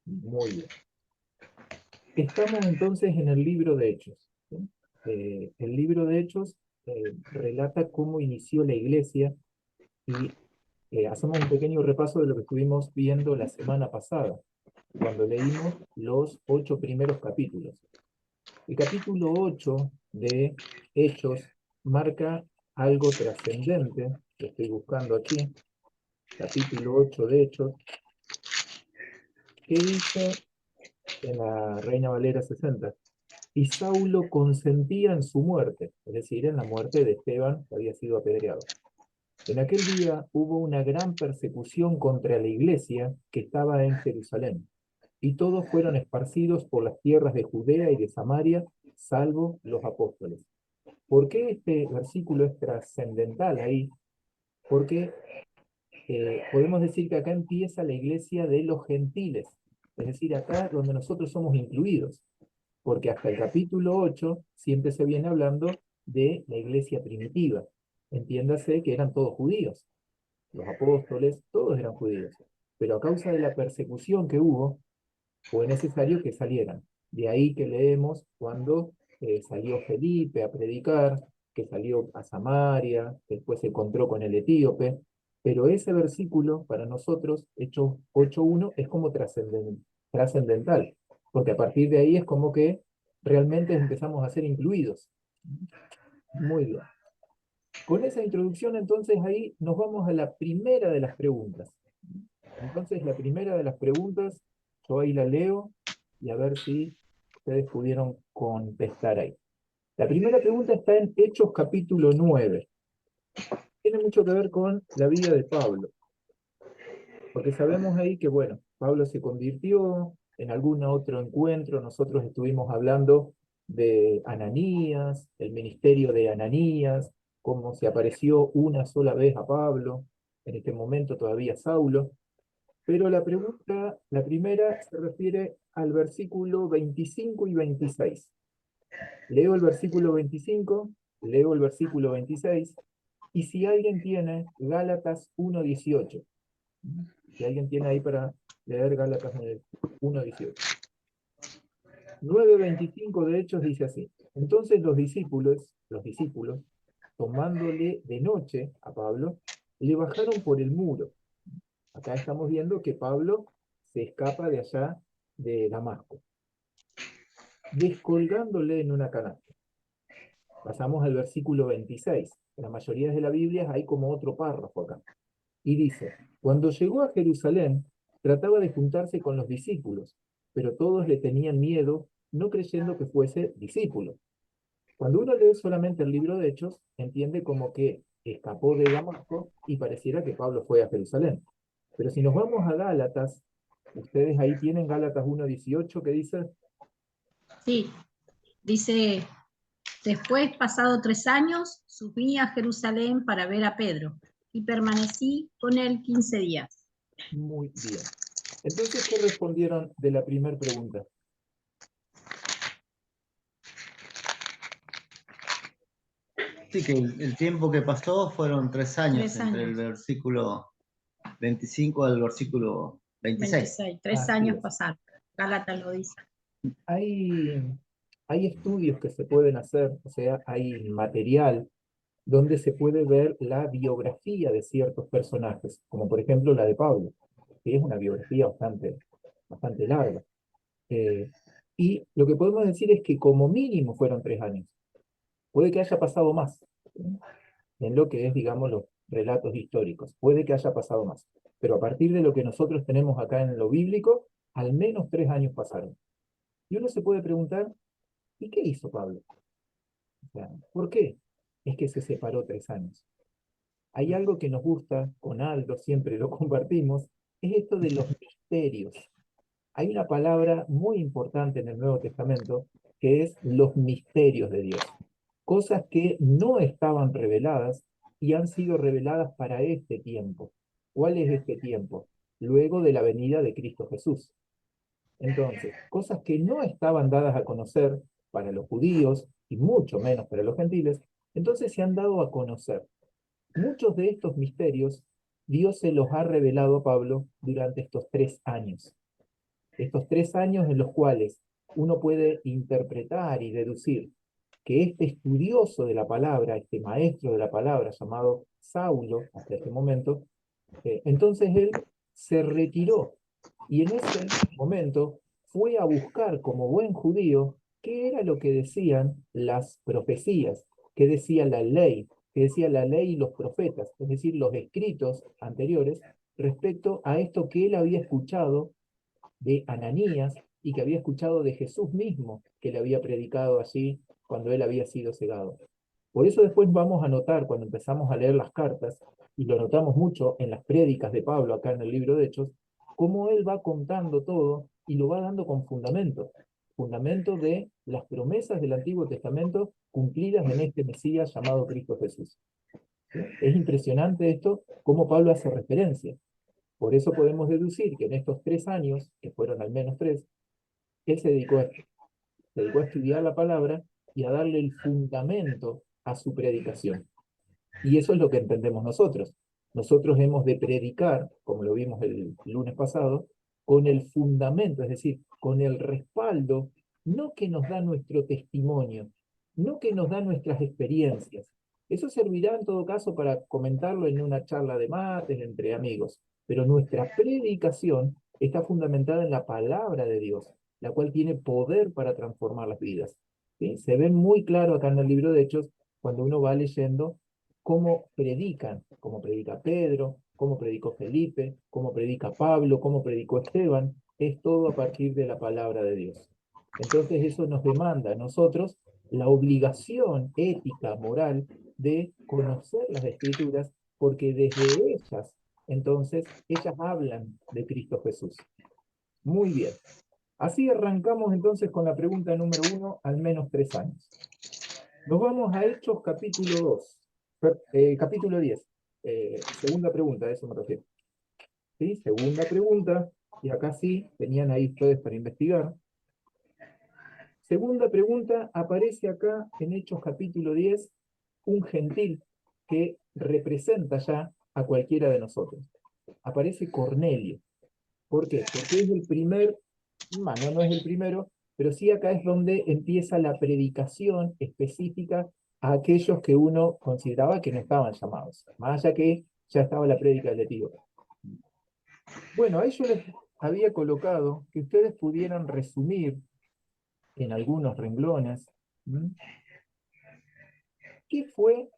Muy bien. Estamos entonces en el libro de Hechos, ¿sí? El libro de Hechos relata cómo inició la iglesia y hacemos un pequeño repaso de lo que estuvimos viendo la semana pasada, cuando leímos los 8 primeros capítulos. El capítulo 8 de Hechos marca algo trascendente, que estoy buscando aquí, capítulo 8 de Hechos, que dice en la Reina Valera 60: y Saulo consentía en su muerte, es decir, en la muerte de Esteban, que había sido apedreado. En aquel día hubo una gran persecución contra la iglesia que estaba en Jerusalén, y todos fueron esparcidos por las tierras de Judea y de Samaria, salvo los apóstoles. ¿Por qué este versículo es trascendental ahí? Porque podemos decir que acá empieza la iglesia de los gentiles, es decir, acá donde nosotros somos incluidos, porque hasta el capítulo 8 siempre se viene hablando de la iglesia primitiva. Entiéndase que eran todos judíos, los apóstoles, todos eran judíos, pero a causa de la persecución que hubo, fue necesario que salieran. De ahí que leemos cuando salió Felipe a predicar, que salió a Samaria, que después se encontró con el etíope, pero ese versículo para nosotros, Hechos 8:1, es como trascendental, porque a partir de ahí es como que realmente empezamos a ser incluidos. Muy bien. Con esa introducción, entonces ahí nos vamos a la primera de las preguntas. Entonces, la primera de las preguntas, yo ahí la leo y a ver si ustedes pudieron contestar ahí. La primera pregunta está en Hechos capítulo 9. Tiene mucho que ver con la vida de Pablo, porque sabemos ahí que, bueno, Pablo se convirtió en algún otro encuentro, nosotros estuvimos hablando de Ananías, el ministerio de Ananías, cómo se apareció una sola vez a Pablo, en este momento todavía Saulo. Pero la pregunta, la primera, se refiere al versículo 25 y 26. Leo el versículo 25, leo el versículo 26, y si alguien tiene Gálatas 1:18, si alguien tiene ahí para leer Gálatas 1:18. 9:25 de Hechos dice así: entonces los discípulos, tomándole de noche a Pablo, le bajaron por el muro. Acá estamos viendo que Pablo se escapa de allá de Damasco, descolgándole en una canasta. Pasamos al versículo 26. En la mayoría de las Biblias hay como otro párrafo acá. Y dice: cuando llegó a Jerusalén, trataba de juntarse con los discípulos, pero todos le tenían miedo, no creyendo que fuese discípulo. Cuando uno lee solamente el libro de Hechos, entiende como que escapó de Damasco y pareciera que Pablo fue a Jerusalén. Pero si nos vamos a Gálatas, ustedes ahí tienen Gálatas 1:18 que dice: Sí, dice, después, pasado 3 años, subí a Jerusalén para ver a Pedro y permanecí con él 15 días. muy bien. Entonces, ¿qué respondieron de la primera pregunta? Sí, que el tiempo que pasó fueron 3 años, 3 años. entre el versículo 25 al versículo 26. 26, 3 años pasaron. Gálatas lo dice. Hay, hay estudios que se pueden hacer, o sea, hay material donde se puede ver la biografía de ciertos personajes, como por ejemplo la de Pablo, que es una biografía bastante larga. Eh, y lo que podemos decir es que como mínimo fueron 3 años. Puede que haya pasado más, ¿sí? En lo que es, digamos, los relatos históricos. Puede que haya pasado más. Pero a partir de lo que nosotros tenemos acá en lo bíblico, al menos 3 años pasaron. Y uno se puede preguntar, ¿y qué hizo Pablo? O sea, ¿por qué es que se separó 3 años? Hay algo que nos gusta con Aldo, siempre lo compartimos, es esto de los misterios. Hay una palabra muy importante en el Nuevo Testamento que es los misterios de Dios. Cosas que no estaban reveladas y han sido reveladas para este tiempo. ¿Cuál es este tiempo? Luego de la venida de Cristo Jesús. Entonces, cosas que no estaban dadas a conocer para los judíos y mucho menos para los gentiles, entonces se han dado a conocer. Muchos de estos misterios Dios se los ha revelado a Pablo durante estos 3 años. Estos 3 años en los cuales uno puede interpretar y deducir que este estudioso de la palabra, este maestro de la palabra llamado Saulo, hasta este momento, entonces él se retiró y en ese momento fue a buscar como buen judío qué era lo que decían las profecías, qué decía la ley, qué decía la ley y los profetas, es decir, los escritos anteriores respecto a esto que él había escuchado de Ananías y que había escuchado de Jesús mismo, que le había predicado allí cuando él había sido cegado. Por eso después vamos a notar, cuando empezamos a leer las cartas, y lo notamos mucho en las prédicas de Pablo acá en el libro de Hechos, cómo él va contando todo y lo va dando con fundamento de las promesas del Antiguo Testamento cumplidas en este Mesías llamado Cristo Jesús. ¿Sí? Es impresionante esto, cómo Pablo hace referencia. Por eso podemos deducir que en estos 3 años, que fueron al menos 3, él se dedicó a esto. Se dedicó a estudiar la palabra y a darle el fundamento a su predicación. Y eso es lo que entendemos nosotros. Nosotros hemos de predicar, como lo vimos el lunes pasado, con el fundamento, es decir, con el respaldo, no que nos da nuestro testimonio, no que nos da nuestras experiencias. Eso servirá en todo caso para comentarlo en una charla de mates entre amigos, pero nuestra predicación está fundamentada en la palabra de Dios, la cual tiene poder para transformar las vidas. ¿Sí? Se ve muy claro acá en el libro de Hechos cuando uno va leyendo cómo predican, cómo predica Pedro, cómo predicó Felipe, cómo predica Pablo, cómo predicó Esteban, es todo a partir de la palabra de Dios. Entonces eso nos demanda a nosotros la obligación ética, moral, de conocer las Escrituras, porque desde ellas, entonces, ellas hablan de Cristo Jesús. Muy bien. Así arrancamos entonces con la pregunta número 1, al menos 3 años. Nos vamos a Hechos capítulo 2, capítulo 10. Segunda pregunta, a eso me refiero. ¿Sí? Segunda pregunta, y acá sí, tenían ahí ustedes para investigar. Segunda pregunta, aparece acá en Hechos capítulo 10 un gentil que representa ya a cualquiera de nosotros. Aparece Cornelio. ¿Por qué? Porque es el primer, bueno, no es el primero, pero sí acá es donde empieza la predicación específica a aquellos que uno consideraba que no estaban llamados, más allá que ya estaba la prédica del Etíope. Bueno, ahí yo les había colocado que ustedes pudieran resumir en algunos renglones, ¿m? ¿Qué fue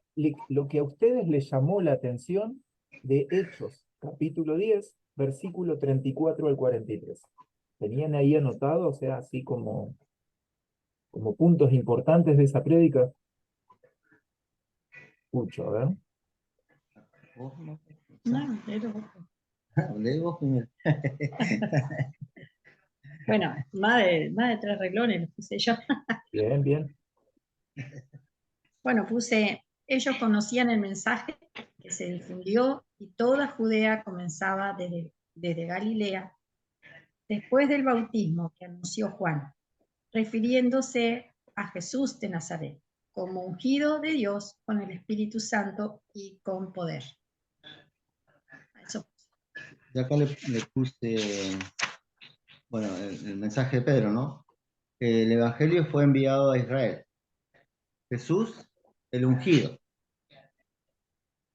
lo que a ustedes les llamó la atención de Hechos, capítulo 10, versículo 34 al 43? ¿Tenían ahí anotado, o sea, así como puntos importantes de esa prédica? Escucho, a ver. ¿Vos no? No, pero- Leí vos primero. bueno, más de 3 reglones los puse yo. Bien, bien. Bueno, puse, ellos conocían el mensaje que se difundió y toda Judea comenzaba desde Galilea, después del bautismo que anunció Juan, refiriéndose a Jesús de Nazaret, como ungido de Dios con el Espíritu Santo y con poder. Eso. Y acá le puse, bueno, el mensaje de Pedro, ¿no? Que el Evangelio fue enviado a Israel. Jesús, el ungido,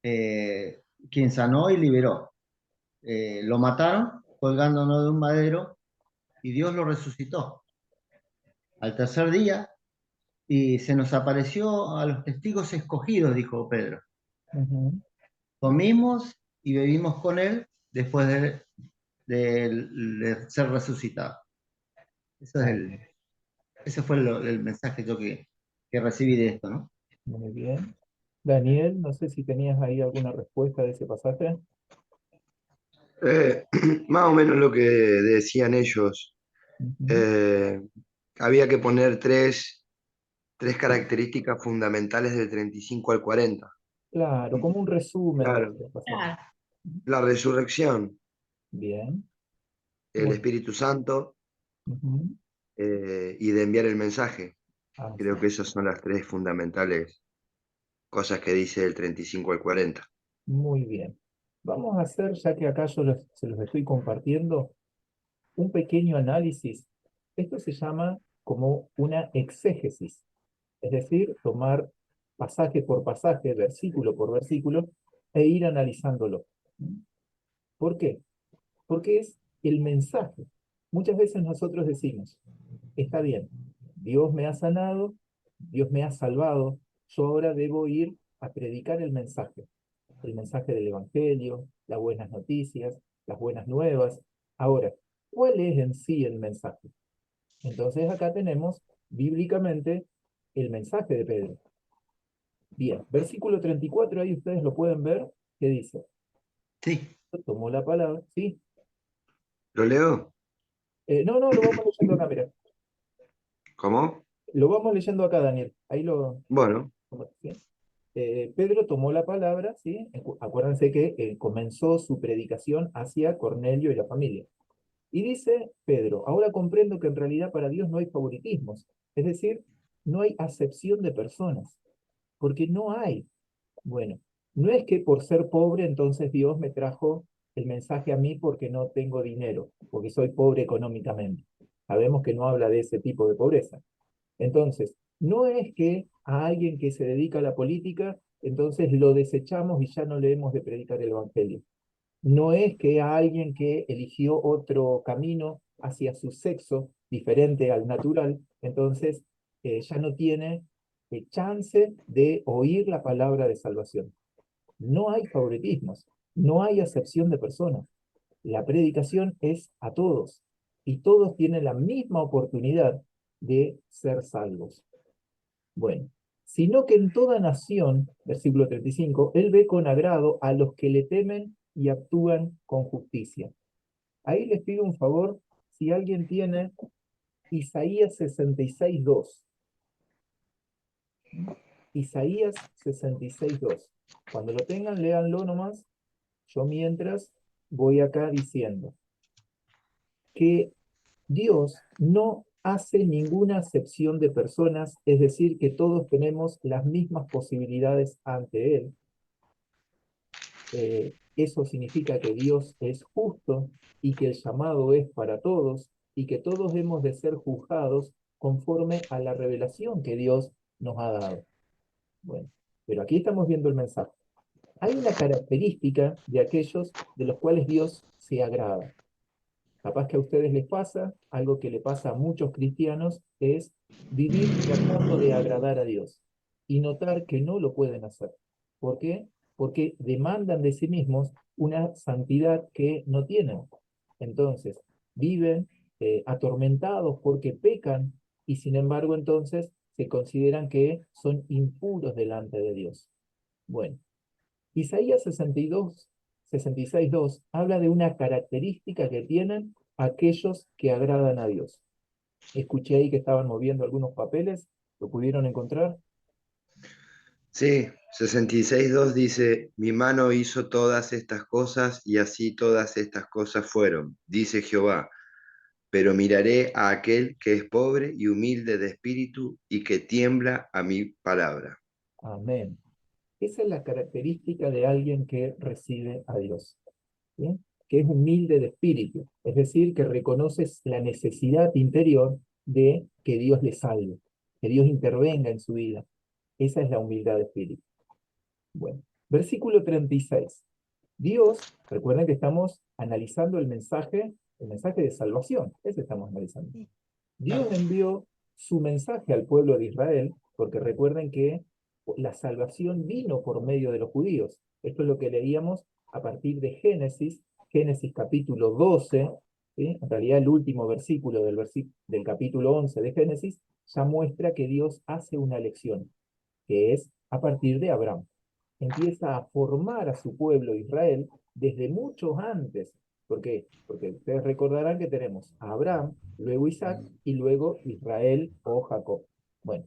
quien sanó y liberó. Lo mataron colgándonos de un madero y Dios lo resucitó al tercer día y se nos apareció a los testigos escogidos, dijo Pedro. Ujú. Comimos y bebimos con él después de ser resucitado. Ese fue el mensaje yo que recibí de esto, ¿no? Muy bien. Daniel, no sé si tenías ahí alguna respuesta de ese pasaje. Más o menos lo que decían ellos. Ujú. Eh, Había que poner tres características fundamentales del 35 al 40. Claro, como un resumen de Claro, ese pasaje. Claro, la resurrección, Bien, el muy Espíritu Santo bien. Ujú. y de enviar el mensaje. Así Creo que esas son las tres fundamentales cosas que dice del 35 al 40. muy bien. Vamos a hacer, ya que acá yo se los estoy compartiendo, un pequeño análisis. Esto se llama como una exégesis, es decir, tomar pasaje por pasaje, versículo por versículo, e ir analizándolo. ¿Por qué? Porque es el mensaje. Muchas veces nosotros decimos, está bien, Dios me ha sanado, Dios me ha salvado, yo ahora debo ir a predicar el mensaje del Evangelio, las buenas noticias, las buenas nuevas. Ahora, ¿cuál es en sí el mensaje? Entonces acá tenemos bíblicamente el mensaje de Pedro. Bien, versículo 34, ahí ustedes lo pueden ver, ¿qué dice? Sí, Tomó la palabra, ¿sí? ¿lo leo? No, lo vamos leyendo acá, mira. ¿Cómo? Lo vamos leyendo acá, Daniel. Ahí lo... Bueno, ¿sí? Pedro tomó la palabra, ¿sí? Acuérdense que comenzó su predicación hacia Cornelio y la familia. Y dice Pedro, ahora comprendo que en realidad para Dios no hay favoritismos, es decir, no hay acepción de personas, porque no hay. Bueno, no es que por ser pobre entonces Dios me trajo el mensaje a mí porque no tengo dinero, porque soy pobre económicamente. Sabemos que no habla de ese tipo de pobreza. Entonces, no es que a alguien que se dedica a la política, entonces lo desechamos y ya no le hemos de predicar el Evangelio. No es que a alguien que eligió otro camino hacia su sexo diferente al natural, entonces ya no tiene chance de oír la palabra de salvación. No hay favoritismos, no hay acepción de personas. La predicación es a todos y todos tienen la misma oportunidad de ser salvos. Bueno, sino que en toda nación, versículo 35, él ve con agrado a los que le temen y actúan con justicia. Ahí les pido un favor, si alguien tiene Isaías 66:2. Isaías 66:2. Cuando lo tengan, léanlo nomás. Yo mientras voy acá diciendo que Dios no hace ninguna acepción de personas, es decir, que todos tenemos las mismas posibilidades ante Él. Eso significa que Dios es justo y que el llamado es para todos y que todos hemos de ser juzgados conforme a la revelación que Dios nos ha dado. Bueno, pero aquí estamos viendo el mensaje. Hay una característica de aquellos de los cuales Dios se agrada. Capaz que a ustedes les pasa, algo que le pasa a muchos cristianos, es vivir tratando de agradar a Dios y notar que no lo pueden hacer. ¿Por qué? Porque demandan de sí mismos una santidad que no tienen. Entonces, viven atormentados porque pecan y sin embargo entonces se consideran que son impuros delante de Dios. Bueno, Isaías 66:2 habla de una característica que tienen aquellos que agradan a Dios. Escuché ahí que estaban moviendo algunos papeles, ¿lo pudieron encontrar? sí, 66:2 dice, mi mano hizo todas estas cosas y así todas estas cosas fueron, dice Jehová, pero miraré a aquel que es pobre y humilde de espíritu y que tiembla a mi palabra. Amén. Esa es la característica de alguien que recibe a Dios, ¿sí? Que es humilde de espíritu, es decir, que reconoce la necesidad interior de que Dios le salve, que Dios intervenga en su vida. Esa es la humildad de espíritu. Bueno, versículo 36. Dios, recuerden que estamos analizando el mensaje de salvación, ese estamos analizando. Dios envió su mensaje al pueblo de Israel, porque recuerden que la salvación vino por medio de los judíos. Esto es lo que leíamos a partir de Génesis capítulo 12, ¿sí? En realidad el último versículo del capítulo 11 de Génesis ya muestra que Dios hace una elección, que es a partir de Abraham. Empieza a formar a su pueblo Israel desde mucho antes. ¿Por qué? Porque ustedes recordarán que tenemos a Abraham, luego Isaac y luego Israel o Jacob. Bueno,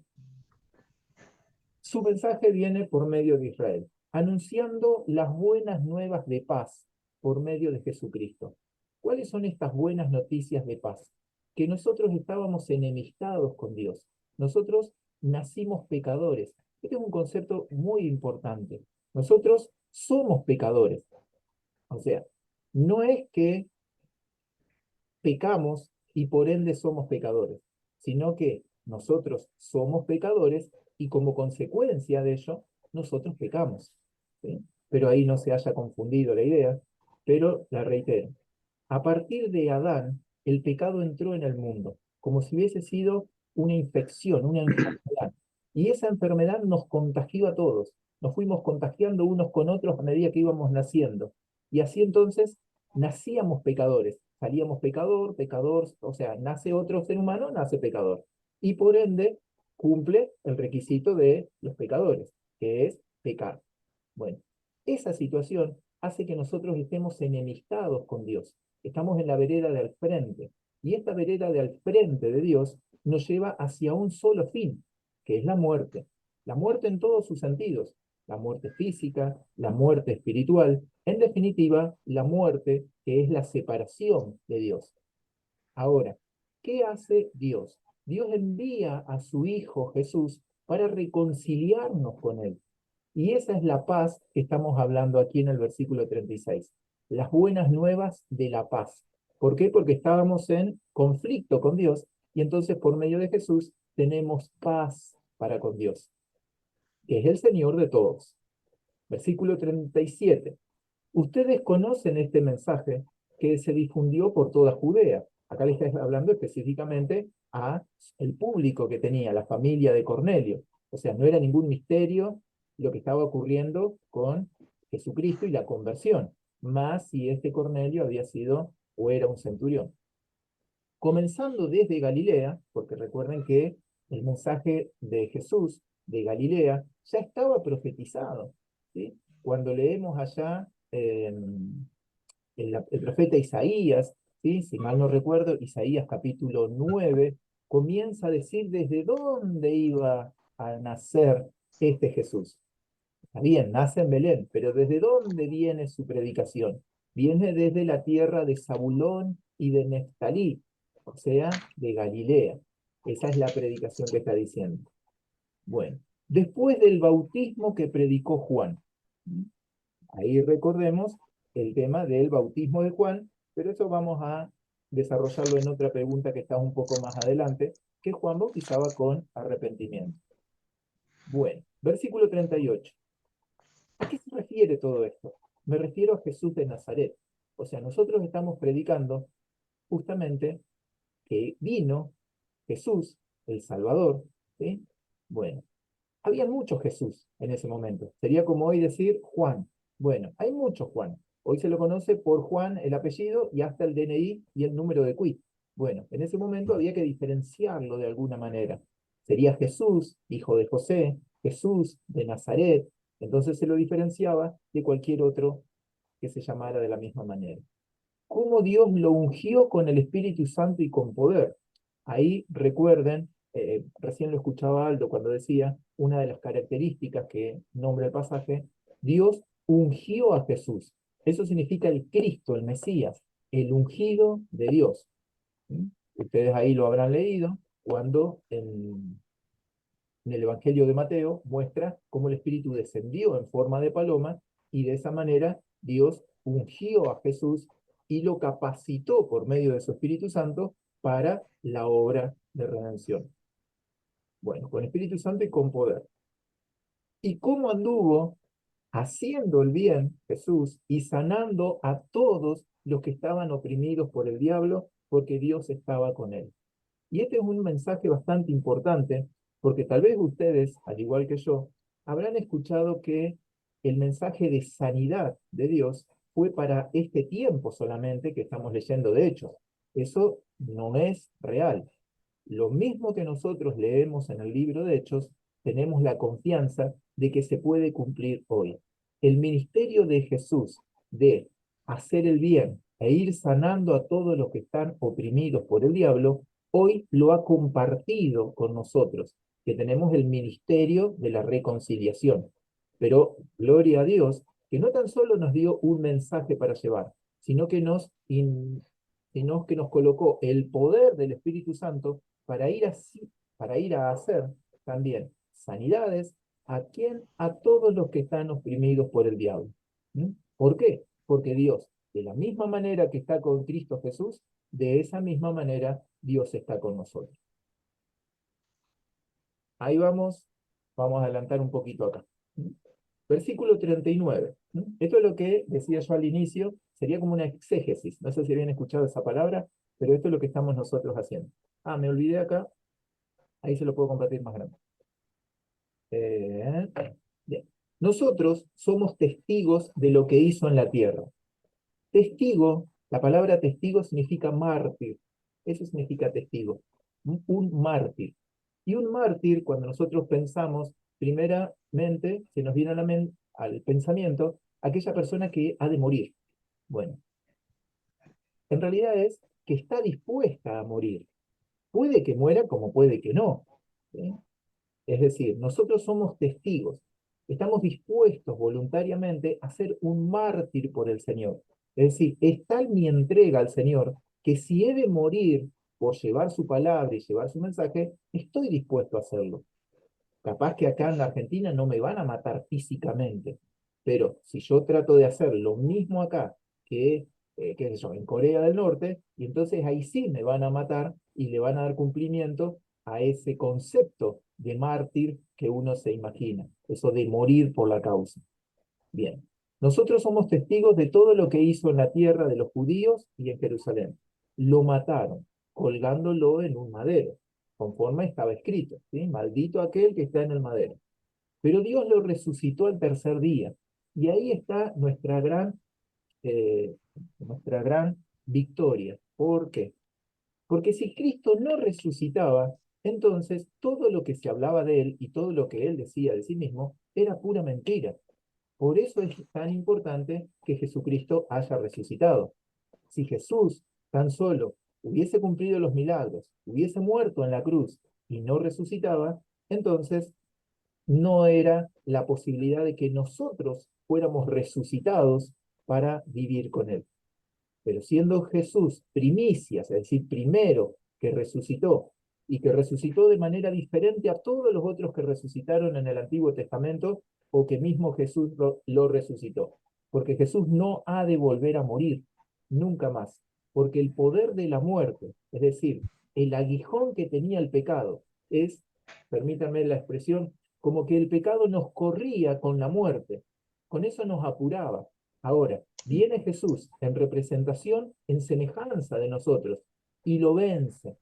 su mensaje viene por medio de Israel, anunciando las buenas nuevas de paz por medio de Jesucristo. ¿Cuáles son estas buenas noticias de paz? Que nosotros estábamos enemistados con Dios. Nosotros nacimos pecadores. Este es un concepto muy importante. Nosotros somos pecadores. O sea, no es que pecamos y por ende somos pecadores, sino que nosotros somos pecadores y como consecuencia de ello, nosotros pecamos. ¿Sí? Pero ahí no se haya confundido la idea, pero la reitero. A partir de Adán, el pecado entró en el mundo, como si hubiese sido una infección, una enfermedad. Y esa enfermedad nos contagió a todos. Nos fuimos contagiando unos con otros a medida que íbamos naciendo. Y así entonces nacíamos pecadores. Salíamos pecador, pecador, o sea, nace otro ser humano, nace pecador. Y por ende cumple el requisito de los pecadores, que es pecar. Bueno, esa situación hace que nosotros estemos enemistados con Dios. Estamos en la vereda de al frente. Y esta vereda de al frente de Dios nos lleva hacia un solo fin, que es la muerte. La muerte en todos sus sentidos. La muerte física, la muerte espiritual. En definitiva, la muerte que es la separación de Dios. Ahora, ¿qué hace Dios? Dios envía a su Hijo Jesús para reconciliarnos con Él. Y esa es la paz que estamos hablando aquí en el versículo 36. Las buenas nuevas de la paz. ¿Por qué? Porque estábamos en conflicto con Dios y entonces por medio de Jesús tenemos paz para con Dios, que es el Señor de todos. Versículo 37. Ustedes conocen este mensaje que se difundió por toda Judea. Acá le está hablando específicamente a el público que tenía, la familia de Cornelio. O sea, no era ningún misterio lo que estaba ocurriendo con Jesucristo y la conversión, más si este Cornelio había sido o era un centurión. Comenzando desde Galilea, porque recuerden que el mensaje de Jesús de Galilea ya estaba profetizado, ¿sí? Cuando leemos allá el profeta Isaías, ¿sí? Si mal no recuerdo, Isaías capítulo 9, comienza a decir desde dónde iba a nacer este Jesús. Está bien, nace en Belén, pero ¿desde dónde viene su predicación? Viene desde la tierra de Zabulón y de Neftalí, o sea, de Galilea. Esa es la predicación que está diciendo. Bueno, después del bautismo que predicó Juan. Ahí recordemos el tema del bautismo de Juan, pero eso vamos a desarrollarlo en otra pregunta que está un poco más adelante, que Juan bautizaba con arrepentimiento. Bueno, versículo 38. ¿A qué se refiere todo esto? Me refiero a Jesús de Nazaret. O sea, nosotros estamos predicando justamente que vino Jesús, el Salvador, ¿sí? Bueno, había muchos Jesús en ese momento. Sería como hoy decir Juan. Bueno, hay muchos Juan. Hoy se lo conoce por Juan, el apellido, y hasta el DNI y el número de quit. Bueno, en ese momento había que diferenciarlo de alguna manera. Sería Jesús, hijo de José, Jesús de Nazaret. Entonces se lo diferenciaba de cualquier otro que se llamara de la misma manera. ¿Cómo Dios lo ungió con el Espíritu Santo y con poder? Ahí recuerden, recién lo escuchaba Aldo cuando decía, una de las características que nombra el pasaje, Dios ungió a Jesús. Eso significa el Cristo, el Mesías, el ungido de Dios. ¿Mm? Ustedes ahí lo habrán leído cuando en el Evangelio de Mateo muestra cómo el Espíritu descendió en forma de paloma y de esa manera Dios ungió a Jesús y lo capacitó por medio de su Espíritu Santo para la obra de redención. Bueno, con Espíritu Santo y con poder. ¿Y cómo anduvo haciendo el bien Jesús y sanando a todos los que estaban oprimidos por el diablo, porque Dios estaba con él? Y este es un mensaje bastante importante, porque tal vez ustedes, al igual que yo, habrán escuchado que el mensaje de sanidad de Dios fue para este tiempo solamente que estamos leyendo de Hechos. Eso no es real. Lo mismo que nosotros leemos en el libro de Hechos, tenemos la confianza de que se puede cumplir hoy. El ministerio de Jesús de hacer el bien e ir sanando a todos los que están oprimidos por el diablo, hoy lo ha compartido con nosotros, que tenemos el ministerio de la reconciliación. Pero gloria a Dios, que no tan solo nos dio un mensaje para llevar, sino que nos colocó el poder del Espíritu Santo para ir a hacer también sanidades a todos los que están oprimidos por el diablo. ¿Mm? ¿Por qué? Porque Dios, de la misma manera que está con Cristo Jesús, de esa misma manera Dios está con nosotros. Ahí vamos a adelantar un poquito acá. Versículo 39. Esto es lo que decía yo al inicio, sería como una exégesis. No sé si habían escuchado esa palabra, pero esto es lo que estamos nosotros haciendo. Me olvidé acá, ahí se lo puedo compartir más grande. Bien. Nosotros somos testigos de lo que hizo en la tierra. Testigo, la palabra testigo significa mártir. Eso significa testigo. Un mártir. Y un mártir, cuando nosotros pensamos, primeramente, se nos viene a al pensamiento aquella persona que ha de morir. Bueno, en realidad es que está dispuesta a morir. Puede que muera como puede que no. ¿Sí? Es decir, nosotros somos testigos. Estamos dispuestos voluntariamente a ser un mártir por el Señor. Es decir, es tal mi entrega al Señor que si he de morir por llevar su palabra y llevar su mensaje, estoy dispuesto a hacerlo. Capaz que acá en la Argentina no me van a matar físicamente, pero si yo trato de hacer lo mismo acá que, qué sé yo, en Corea del Norte, y entonces ahí sí me van a matar y le van a dar cumplimiento a ese concepto de mártir que uno se imagina, eso de morir por la causa. Bien, nosotros somos testigos de todo lo que hizo en la tierra de los judíos y en Jerusalén. Lo mataron, colgándolo en un madero, conforme estaba escrito, ¿sí? Maldito aquel que está en el madero. Pero Dios lo resucitó al tercer día. Y ahí está nuestra gran victoria. ¿Por qué? Porque si Cristo no resucitaba, entonces todo lo que se hablaba de él y todo lo que él decía de sí mismo era pura mentira. Por eso es tan importante que Jesucristo haya resucitado. Si Jesús tan solo hubiese cumplido los milagros, hubiese muerto en la cruz y no resucitaba, entonces no era la posibilidad de que nosotros fuéramos resucitados para vivir con Él. Pero siendo Jesús primicias, es decir, primero que resucitó, y que resucitó de manera diferente a todos los otros que resucitaron en el Antiguo Testamento, o que mismo Jesús lo resucitó. Porque Jesús no ha de volver a morir, nunca más. Porque el poder de la muerte, es decir, el aguijón que tenía el pecado, es, permítanme la expresión, como que el pecado nos corría con la muerte. Con eso nos apuraba. Ahora, viene Jesús en representación, en semejanza de nosotros, y lo vence.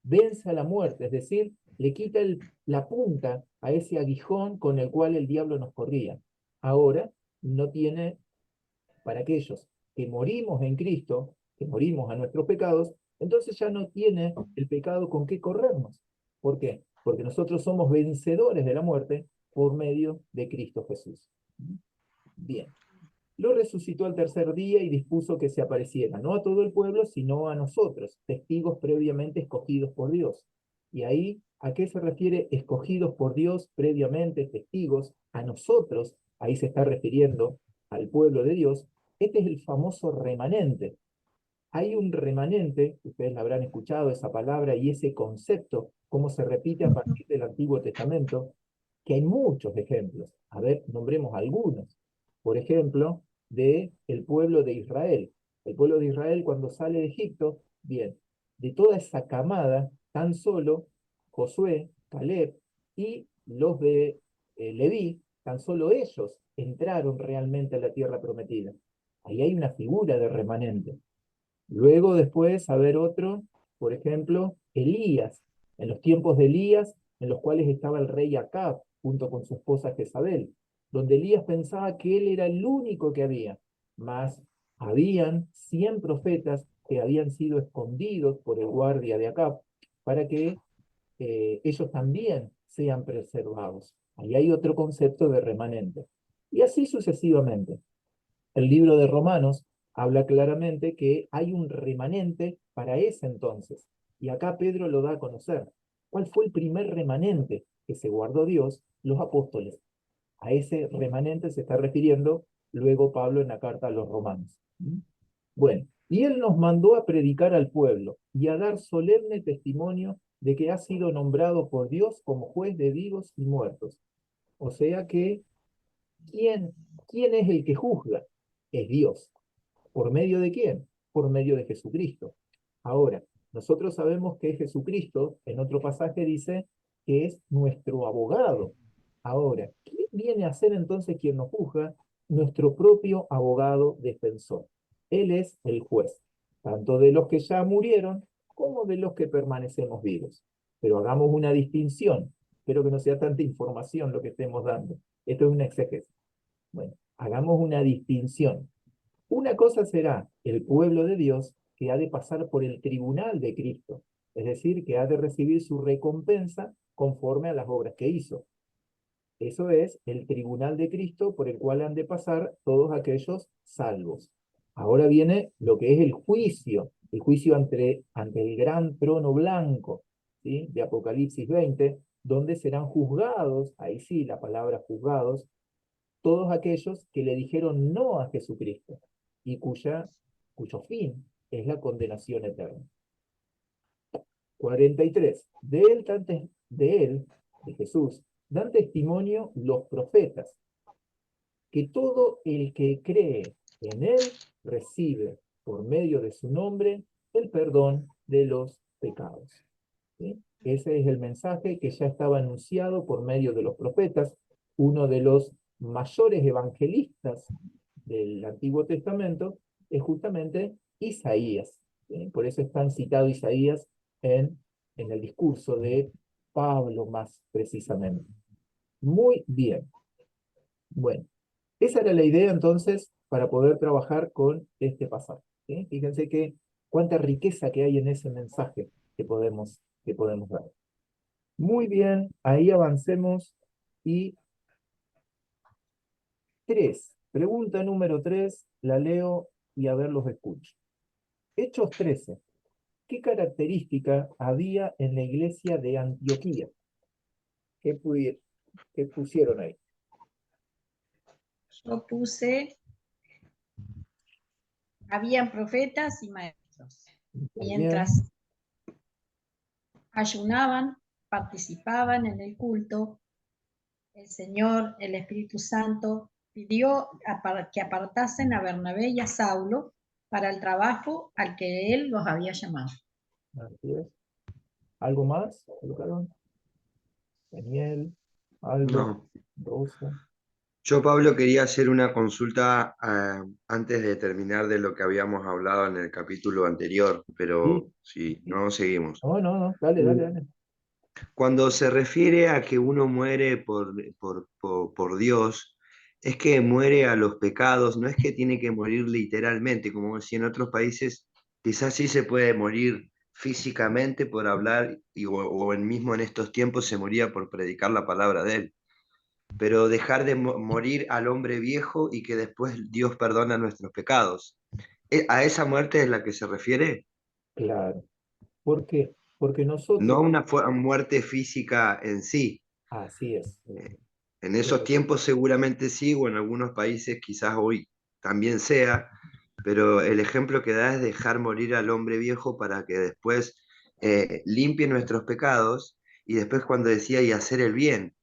Vence a la muerte, es decir, le quita la punta a ese aguijón con el cual el diablo nos corría. Ahora no tiene, para aquellos que morimos en Cristo, que morimos a nuestros pecados, entonces ya no tiene el pecado con qué corrernos. ¿Por qué? Porque nosotros somos vencedores de la muerte por medio de Cristo Jesús. Bien. Lo resucitó al tercer día y dispuso que se apareciera, no a todo el pueblo, sino a nosotros, testigos previamente escogidos por Dios. Y ahí, ¿a qué se refiere escogidos por Dios previamente, testigos? A nosotros, ahí se está refiriendo al pueblo de Dios. Este es el famoso remanente. Hay un remanente, ustedes habrán escuchado esa palabra y ese concepto, cómo se repite a partir del Antiguo Testamento, que hay muchos ejemplos. A ver, nombremos algunos. Por ejemplo, de el pueblo de Israel. El pueblo de Israel cuando sale de Egipto, bien, de toda esa camada, tan solo Josué, Caleb y los de Leví, tan solo ellos entraron realmente a la tierra prometida. Ahí hay una figura de remanente. Luego después, a ver otro, por ejemplo, Elías, en los tiempos de Elías, en los cuales estaba el rey Acab, junto con su esposa Jezabel, donde Elías pensaba que él era el único que había, mas habían 100 profetas que habían sido escondidos por el guardia de Acab, para que ellos también sean preservados. Ahí hay otro concepto de remanente. Y así sucesivamente. El libro de Romanos habla claramente que hay un remanente para ese entonces. Y acá Pedro lo da a conocer. ¿Cuál fue el primer remanente que se guardó Dios? Los apóstoles. A ese remanente se está refiriendo luego Pablo en la carta a los romanos. Bueno, y él nos mandó a predicar al pueblo y a dar solemne testimonio de que ha sido nombrado por Dios como juez de vivos y muertos. O sea que, ¿quién es el que juzga? Es Dios. ¿Por medio de quién? Por medio de Jesucristo. Ahora, nosotros sabemos que Jesucristo, en otro pasaje dice que es nuestro abogado. Ahora, ¿qué viene a ser entonces quien nos juzga? Nuestro propio abogado defensor. Él es el juez, tanto de los que ya murieron como de los que permanecemos vivos. Pero hagamos una distinción. Espero que no sea tanta información lo que estemos dando. Esto es una exégesis. Bueno, hagamos una distinción. Una cosa será el pueblo de Dios que ha de pasar por el tribunal de Cristo, es decir, que ha de recibir su recompensa conforme a las obras que hizo. Eso es el tribunal de Cristo por el cual han de pasar todos aquellos salvos. Ahora viene lo que es el juicio ante el gran trono blanco, ¿sí? De Apocalipsis 20, donde serán juzgados, ahí sí la palabra juzgados, todos aquellos que le dijeron no a Jesucristo y cuyo fin es la condenación eterna. 43. De Jesús, dan testimonio los profetas, que todo el que cree en él recibe por medio de su nombre el perdón de los pecados. ¿Sí? Ese es el mensaje que ya estaba anunciado por medio de los profetas. Uno de los mayores evangelistas del Antiguo Testamento es justamente Isaías. ¿Sí? Por eso es tan citado Isaías en el discurso de Pablo más precisamente. Muy bien. Bueno, esa era la idea entonces para poder trabajar con este pasaje. ¿Sí? Fíjense que cuánta riqueza que hay en ese mensaje que podemos dar. Muy bien, ahí avancemos. Y 3, pregunta número 3, la leo y a ver los escucho. Hechos 13. ¿Qué característica había en la iglesia de Antioquía? ¿Qué pusieron ahí? Yo puse, habían profetas y maestros. Muy Mientras ayunaban, participaban en el culto, el Señor, el Espíritu Santo, pidió que apartasen a Bernabé y a Saulo para el trabajo al que él los había llamado. Así es. ¿Algo más? ¿Colocaron? Daniel, Aldo, No. Rosa. Yo, Pablo, quería hacer una consulta antes de terminar de lo que habíamos hablado en el capítulo anterior, Sí, pero si sí. no, seguimos. No, dale. Cuando se refiere a que uno muere por Dios, es que muere a los pecados, no es que tiene que morir literalmente, como si en otros países quizás sí se puede morir físicamente por hablar, o mismo en estos tiempos se moría por predicar la palabra de Él. Pero dejar de morir al hombre viejo y que después Dios perdona nuestros pecados. ¿A esa muerte es la que se refiere? Claro. ¿Por qué? Porque No a nosotros, una muerte física en sí. así es. Eh, En esos tiempos seguramente sí, o en algunos países quizás hoy también sea, pero el ejemplo que da es dejar morir al hombre viejo para que después limpie nuestros pecados y después cuando decía y hacer el bien,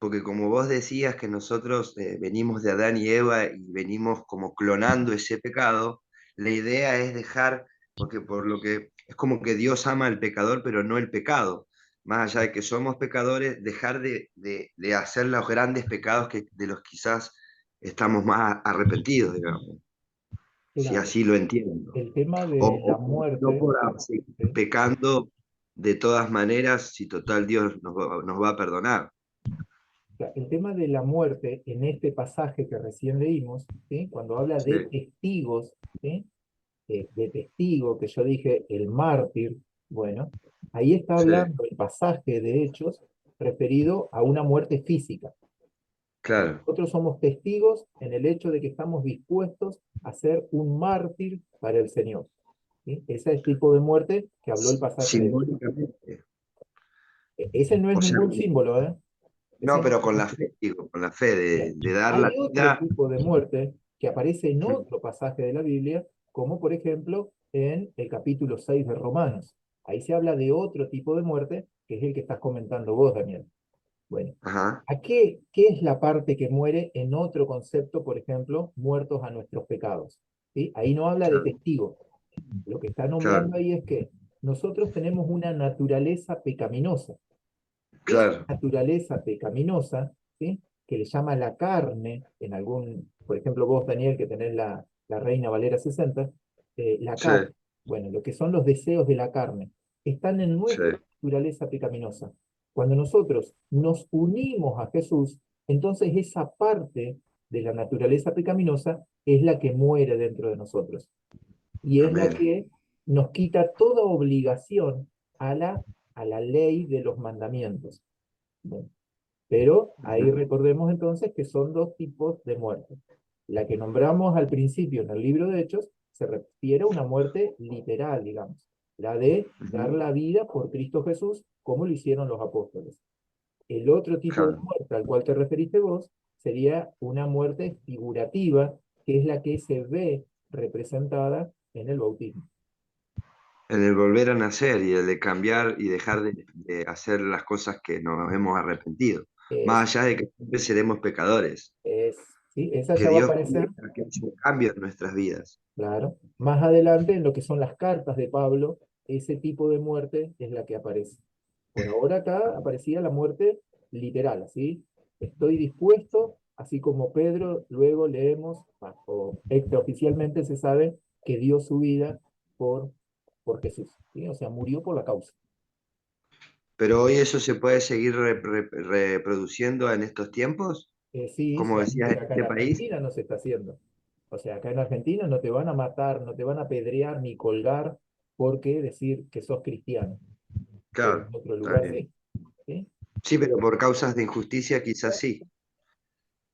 porque como vos decías que nosotros venimos de Adán y Eva y venimos como clonando ese pecado, la idea es dejar, porque por lo que es como que Dios ama al pecador, pero no el pecado. Más allá de que somos pecadores, dejar de hacer los grandes pecados que, de los quizás estamos más arrepentidos, digamos, si Claro. así lo entiendo. El tema O, de la no muerte, por seguir ¿sí? pecando de todas maneras, si total Dios nos va a perdonar. El tema de la muerte en este pasaje que recién leímos, ¿sí? Cuando habla de Sí, testigos, ¿sí? De testigo, que yo dije el mártir, bueno, ahí está sí, hablando el pasaje de Hechos referido a una muerte física. claro. Nosotros somos testigos en el hecho de que estamos dispuestos a ser un mártir para el Señor. ¿Sí? Ese es el tipo de muerte que habló el pasaje de Hechos. Simbólicamente. Ese no es O sea, ningún símbolo, ¿eh? no, Ese no pero es con ningún la símbolo. fe, digo, con la fe Mira, de dar la hay otro vida. tipo de muerte que aparece en otro pasaje de la Biblia, como por ejemplo en el capítulo 6 de Romanos. Ahí se habla de otro tipo de muerte, que es el que estás comentando vos, Daniel. Bueno, Ajá, ¿qué es la parte que muere en otro concepto, por ejemplo, muertos a nuestros pecados? ¿Sí? Ahí no habla de claro. testigo, Lo que está nombrando claro, ahí es que nosotros tenemos una naturaleza pecaminosa. Esa claro, naturaleza pecaminosa, ¿sí? Que le llama la carne, en algún, por ejemplo, vos, Daniel, que tenés la Reina Valera 60, la sí, carne, bueno, lo que son los deseos de la carne, están en sí, nuestra naturaleza pecaminosa. Cuando nosotros nos unimos a Jesús, entonces esa parte de la naturaleza pecaminosa es la que muere dentro de nosotros y es la amén. que nos quita toda obligación a la ley de los mandamientos. Bueno, pero ahí Ujú. recordemos entonces que son dos tipos de muerte. La que nombramos al principio en el libro de Hechos se refiere a una muerte literal, digamos, la de dar Ujú. la vida por Cristo Jesús, como lo hicieron los apóstoles. El otro tipo de Claro. muerte al cual te referiste vos sería una muerte figurativa, que es la que se ve representada en el bautismo. En el volver a nacer y el de cambiar y dejar de hacer las cosas que nos hemos arrepentido. Es, Más allá de que siempre seremos pecadores, es, ¿sí? Esa que ya va a Dios aparecer, quiere que haya un cambio en nuestras vidas. claro, más adelante en lo que son las cartas de Pablo, ese tipo de muerte es la que aparece. Por ahora acá aparecía la muerte literal, ¿sí? Estoy dispuesto, así como Pedro, luego leemos, o extraoficialmente se sabe que dio su vida por Jesús, ¿sí? O sea, murió por la causa. Pero hoy eso se puede seguir reproduciendo en estos tiempos, Sí, como decías, solamente que en acá en este país. Argentina no se está haciendo. O sea, acá en Argentina no te van a matar, no te van a apedrear ni colgar porque decir que sos cristiano. Pero Claro, en otro está lugar bien. sí. ¿Sí? Sí, pero por causas de injusticia quizás sí,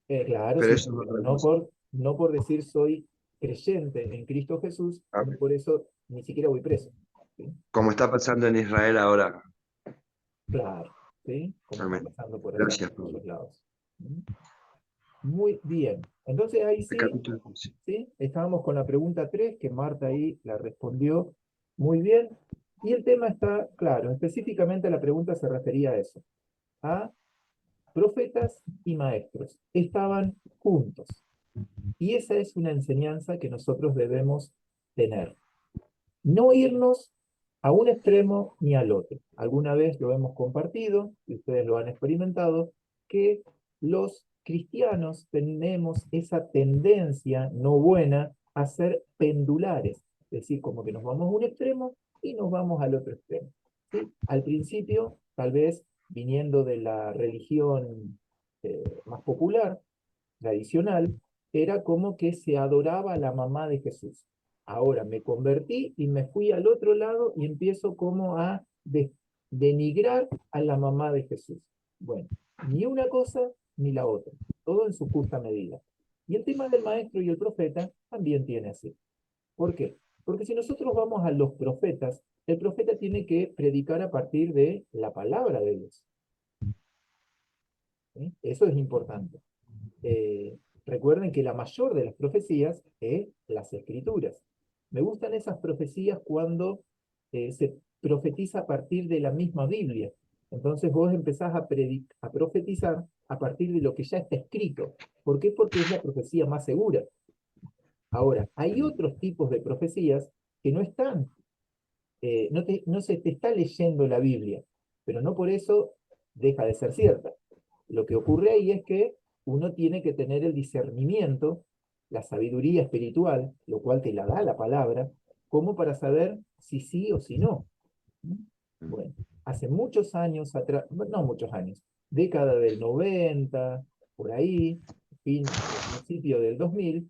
Claro, pero sí, eso es pero otra no cosa. por decir soy creyente en Cristo Jesús, Ah, no por eso ni siquiera voy preso. ¿Sí? como está pasando en Israel ahora. Claro, ¿sí? Como está Amén. pasando por allá, Gracias, por Pablo. esos lados. ¿Mm? Muy bien. Entonces ahí El sí, capítulo 11. ¿sí? Estábamos con la pregunta 3 que Marta ahí la respondió muy bien. Y el tema está claro, específicamente la pregunta se refería a eso, a profetas y maestros. Estaban juntos. Y esa es una enseñanza que nosotros debemos tener. No irnos a un extremo ni al otro. Alguna vez lo hemos compartido, y ustedes lo han experimentado, que los cristianos tenemos esa tendencia no buena a ser pendulares, es decir, como que nos vamos a un extremo y nos vamos al otro extremo. ¿Sí? Al principio, tal vez viniendo de la religión más popular, tradicional, era como que se adoraba a la mamá de Jesús. Ahora me convertí y me fui al otro lado y empiezo como a denigrar a la mamá de Jesús. Bueno, ni una cosa ni la otra, todo en su justa medida. Y el tema del maestro y el profeta también tiene así. ¿Por qué? Porque si nosotros vamos a los profetas, el profeta tiene que predicar a partir de la palabra de Dios. ¿Sí? Eso es importante. Recuerden que la mayor de las profecías es las escrituras. Me gustan esas profecías cuando se profetiza a partir de la misma Biblia. Entonces vos empezás a profetizar a partir de lo que ya está escrito. ¿Por qué? Porque es la profecía más segura. Ahora, hay otros tipos de profecías que no están, no se te está leyendo la Biblia, pero no por eso deja de ser cierta. Lo que ocurre ahí es que uno tiene que tener el discernimiento, la sabiduría espiritual, lo cual te la da la palabra, como para saber si sí o si no. Bueno, hace muchos años atrás, no muchos años, década del 90, por ahí, fin, principio del 2000,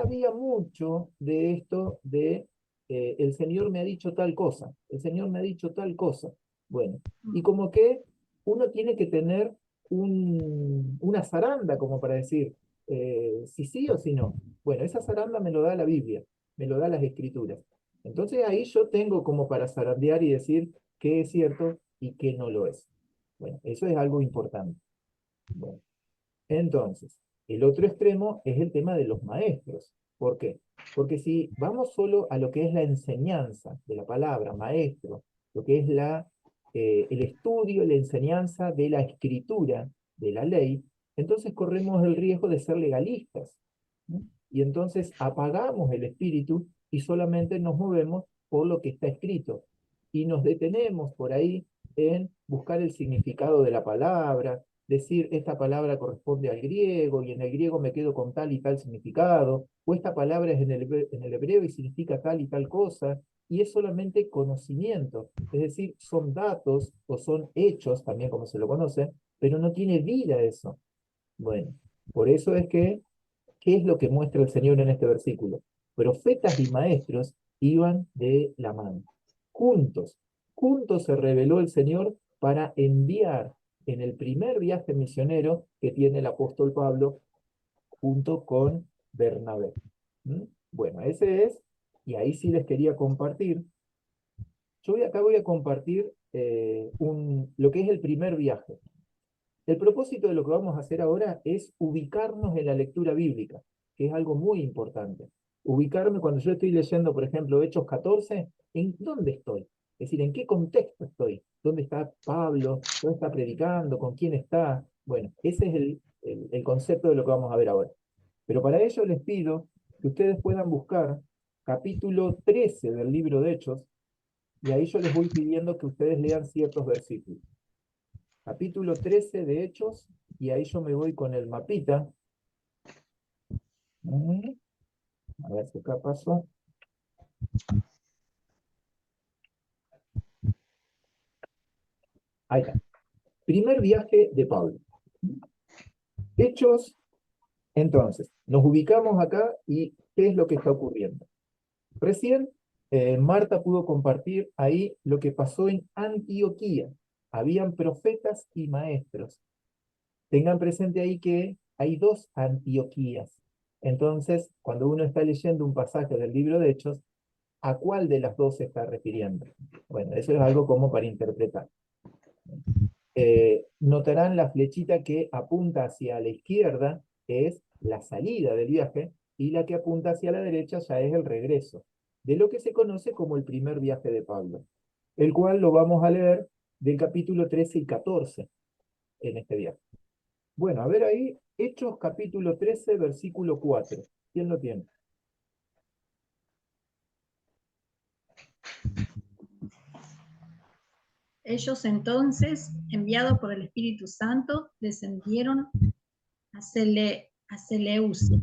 había mucho de esto de el Señor me ha dicho tal cosa, el Señor me ha dicho tal cosa. Bueno, y como que uno tiene que tener una zaranda como para decir si sí o si no. Bueno, esa zaranda me lo da la Biblia, me lo da las Escrituras. Entonces ahí yo tengo como para zarandear y decir qué es cierto y qué no lo es. Bueno, eso es algo importante. Bueno, entonces, el otro extremo es el tema de los maestros. ¿Por qué? Porque si vamos solo a lo que es la enseñanza de la palabra maestro, lo que es el estudio y la enseñanza de la escritura, de la ley, entonces corremos el riesgo de ser legalistas, ¿no? Y entonces apagamos el espíritu y solamente nos movemos por lo que está escrito. Y nos detenemos por ahí en buscar el significado de la palabra, decir esta palabra corresponde al griego y en el griego me quedo con tal y tal significado, o esta palabra es en el hebreo y significa tal y tal cosa, y es solamente conocimiento, es decir, son datos o son hechos, también como se lo conoce, pero no tiene vida eso. Bueno, por eso es que, ¿qué es lo que muestra el Señor en este versículo? Profetas y maestros iban de la mano, juntos, juntos se reveló el Señor para enviar en el primer viaje misionero que tiene el apóstol Pablo junto con Bernabé. ¿Mm? Bueno, ese es, y ahí sí les quería compartir. Acá voy a compartir lo que es el primer viaje. El propósito de lo que vamos a hacer ahora es ubicarnos en la lectura bíblica, que es algo muy importante. Ubicarme cuando yo estoy leyendo, por ejemplo, Hechos 14, ¿en dónde estoy? Es decir, ¿en qué contexto estoy? ¿Dónde está Pablo? ¿Dónde está predicando? ¿Con quién está? Bueno, ese es el concepto de lo que vamos a ver ahora. Pero para ello les pido que ustedes puedan buscar capítulo 13 del libro de Hechos, y ahí yo les voy pidiendo que ustedes lean ciertos versículos. Capítulo 13 de Hechos, y ahí yo me voy con el mapita. A ver si acá pasó. Ahí está. Primer viaje de Pablo. Hechos, entonces, nos ubicamos acá y ¿qué es lo que está ocurriendo? Recién Marta pudo compartir ahí lo que pasó en Antioquía. Habían profetas y maestros. Tengan presente ahí que hay dos Antioquías. Entonces, cuando uno está leyendo un pasaje del libro de Hechos, ¿a cuál de las dos se está refiriendo? Bueno, eso es algo como para interpretar. Notarán la flechita que apunta hacia la izquierda, que es la salida del viaje, y la que apunta hacia la derecha ya es el regreso, de lo que se conoce como el primer viaje de Pablo, el cual lo vamos a leer del capítulo 13 y 14 en este viaje. Bueno, a ver ahí, Hechos capítulo 13, versículo 4. ¿Quién lo tiene? Ellos entonces, enviados por el Espíritu Santo, descendieron a Seleucia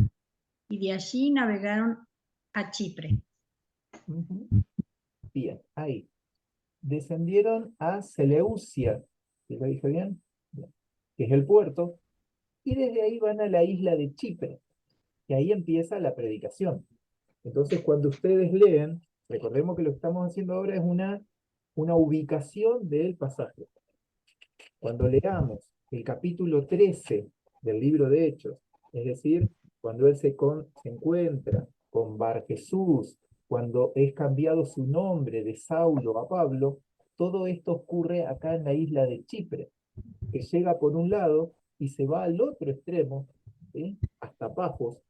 y de allí navegaron a Chipre. Bien, ahí. Descendieron a Seleucia, ¿sí lo dije bien? Bien. Que es el puerto, y desde ahí van a la isla de Chipre, y ahí empieza la predicación. Entonces, cuando ustedes leen, recordemos que lo que estamos haciendo ahora es una ubicación del pasaje. Cuando leamos el capítulo 13 del libro de Hechos, es decir, cuando él se encuentra con Bar Jesús, cuando es cambiado su nombre de Saulo a Pablo, todo esto ocurre acá en la isla de Chipre, que llega por un lado y se va al otro extremo, ¿sí? Hasta Pafos,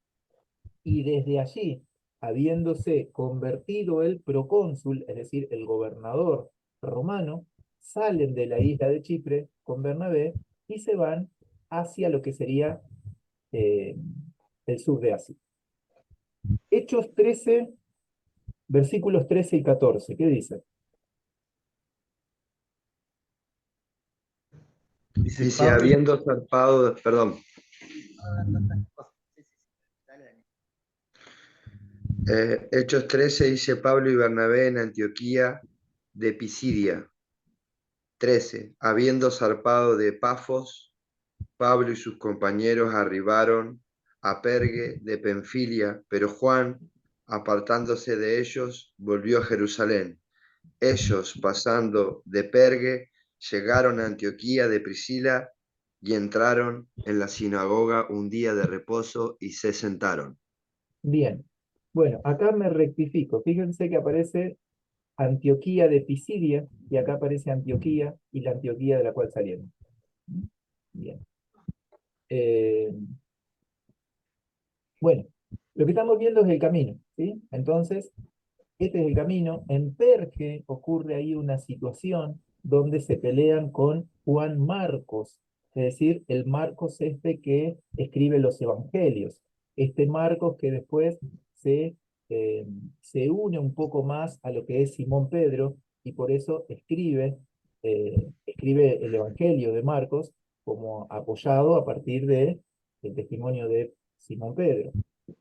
y desde allí, habiéndose convertido el procónsul, es decir, el gobernador romano, salen de la isla de Chipre con Bernabé y se van hacia lo que sería eh, el sur de Asia. Hechos 13, versículos 13 y 14, ¿qué dice? Dice, habiendo zarpado, perdón. Hechos 13 dice Pablo y Bernabé en Antioquía de Pisidia. 13. Habiendo zarpado de Pafos, Pablo y sus compañeros arribaron a Pergue de Penfilia, pero Juan, apartándose de ellos, volvió a Jerusalén. Ellos, pasando de Pergue, llegaron a Antioquía de Priscila y entraron en la sinagoga un día de reposo y se sentaron. Bien, bueno, acá me rectifico. Fíjense que aparece Antioquía de Pisidia y acá aparece Antioquía y la Antioquía de la cual salieron. Bien. Bueno, lo que estamos viendo es el camino, ¿sí? Entonces, este es el camino. En Perge ocurre ahí una situación donde se pelean con Juan Marcos, es decir, el Marcos este que escribe los evangelios. Este Marcos que después se se une un poco más a lo que es Simón Pedro, y por eso escribe el Evangelio de Marcos como apoyado a partir del testimonio de Simón Pedro.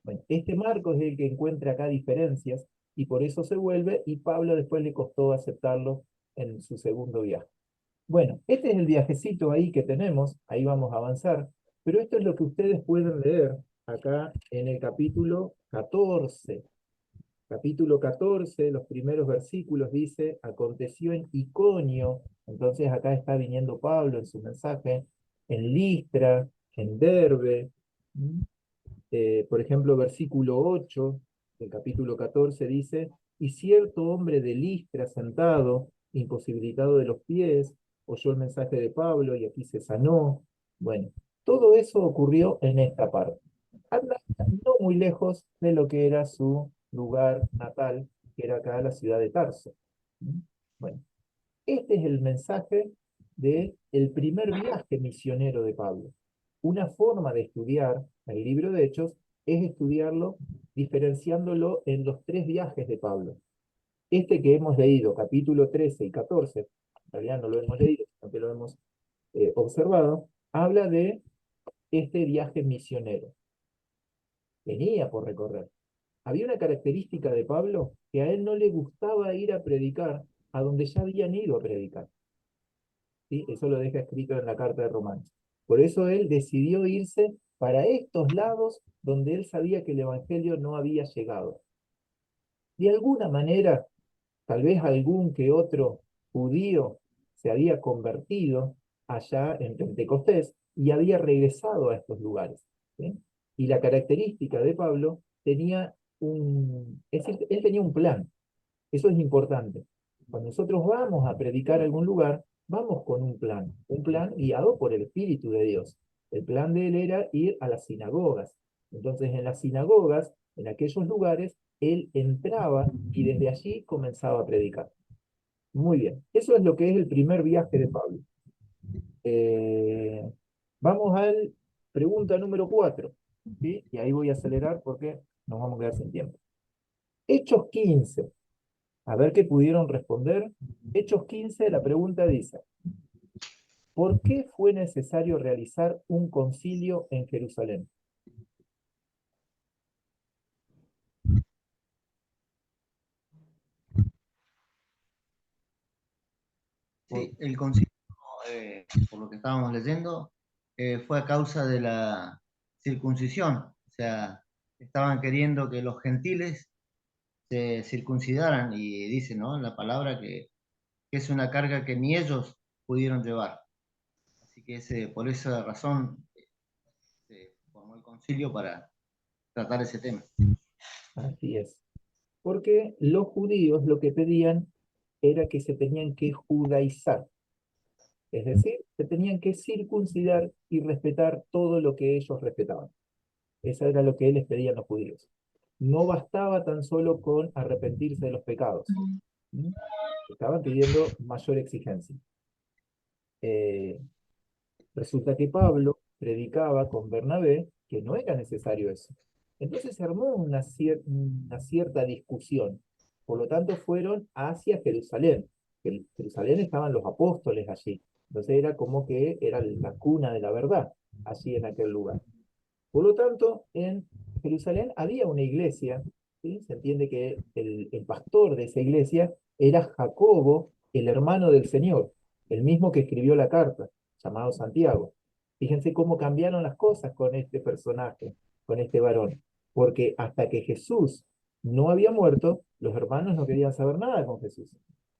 Bueno, este Marcos es el que encuentra acá diferencias, y por eso se vuelve, y Pablo después le costó aceptarlo en su segundo viaje. Bueno, este es el viajecito ahí que tenemos, ahí vamos a avanzar, pero esto es lo que ustedes pueden leer acá en el capítulo 14. Capítulo 14, los primeros versículos dice, aconteció en Iconio, entonces acá está viniendo Pablo en su mensaje, en Listra, en Derbe. Por ejemplo, versículo 8 del capítulo 14 dice, y cierto hombre de Listra sentado, imposibilitado de los pies, oyó el mensaje de Pablo y aquí se sanó. Bueno, todo eso ocurrió en esta parte. Anda no muy lejos de lo que era su lugar natal, que era acá la ciudad de Tarso. Bueno, este es el mensaje del primer viaje misionero de Pablo. Una forma de estudiar el libro de Hechos es estudiarlo diferenciándolo en los tres viajes de Pablo. Este que hemos leído, capítulo 13 y 14, en realidad no lo hemos leído, sino que lo hemos observado, habla de este viaje misionero. Tenía por recorrer. Había una característica de Pablo que a él no le gustaba ir a predicar a donde ya habían ido a predicar. ¿Sí? Eso lo deja escrito en la carta de Romanos. Por eso él decidió irse para estos lados donde él sabía que el Evangelio no había llegado. De alguna manera, tal vez algún que otro judío se había convertido allá en Pentecostés y había regresado a estos lugares. ¿Sí? Y la característica de Pablo tenía es decir, él tenía un plan. Eso es importante. Cuando nosotros vamos a predicar a algún lugar, vamos con un plan guiado por el Espíritu de Dios. El plan de él era ir a las sinagogas. Entonces, en las sinagogas, en aquellos lugares, él entraba y desde allí comenzaba a predicar. Muy bien. Eso es lo que es el primer viaje de Pablo. Vamos a la pregunta número 4. ¿Sí? Y ahí voy a acelerar porque nos vamos a quedar sin tiempo. Hechos 15. A ver qué pudieron responder. Hechos 15, la pregunta dice, ¿por qué fue necesario realizar un concilio en Jerusalén? Sí, el concilio, por lo que estábamos leyendo, fue a causa de la circuncisión. O sea, estaban queriendo que los gentiles se circuncidaran y dice, ¿no?, en la palabra que es una carga que ni ellos pudieron llevar. Así que por esa razón se formó el concilio para tratar ese tema. Así es. Porque los judíos lo que pedían era que se tenían que judaizar. Es decir, se tenían que circuncidar y respetar todo lo que ellos respetaban. Eso era lo que les pedían los judíos. No bastaba tan solo con arrepentirse de los pecados. Estaban pidiendo mayor exigencia. Resulta que Pablo predicaba con Bernabé que no era necesario eso. Entonces se armó una cierta discusión. Por lo tanto, fueron hacia Jerusalén. En Jerusalén estaban los apóstoles allí. Entonces era como que era la cuna de la verdad, allí en aquel lugar. Por lo tanto, en Jerusalén había una iglesia, ¿sí? Se entiende que el pastor de esa iglesia era Jacobo, el hermano del Señor, el mismo que escribió la carta, llamado Santiago. Fíjense cómo cambiaron las cosas con este personaje, con este varón, porque hasta que Jesús no había muerto, los hermanos no querían saber nada con Jesús.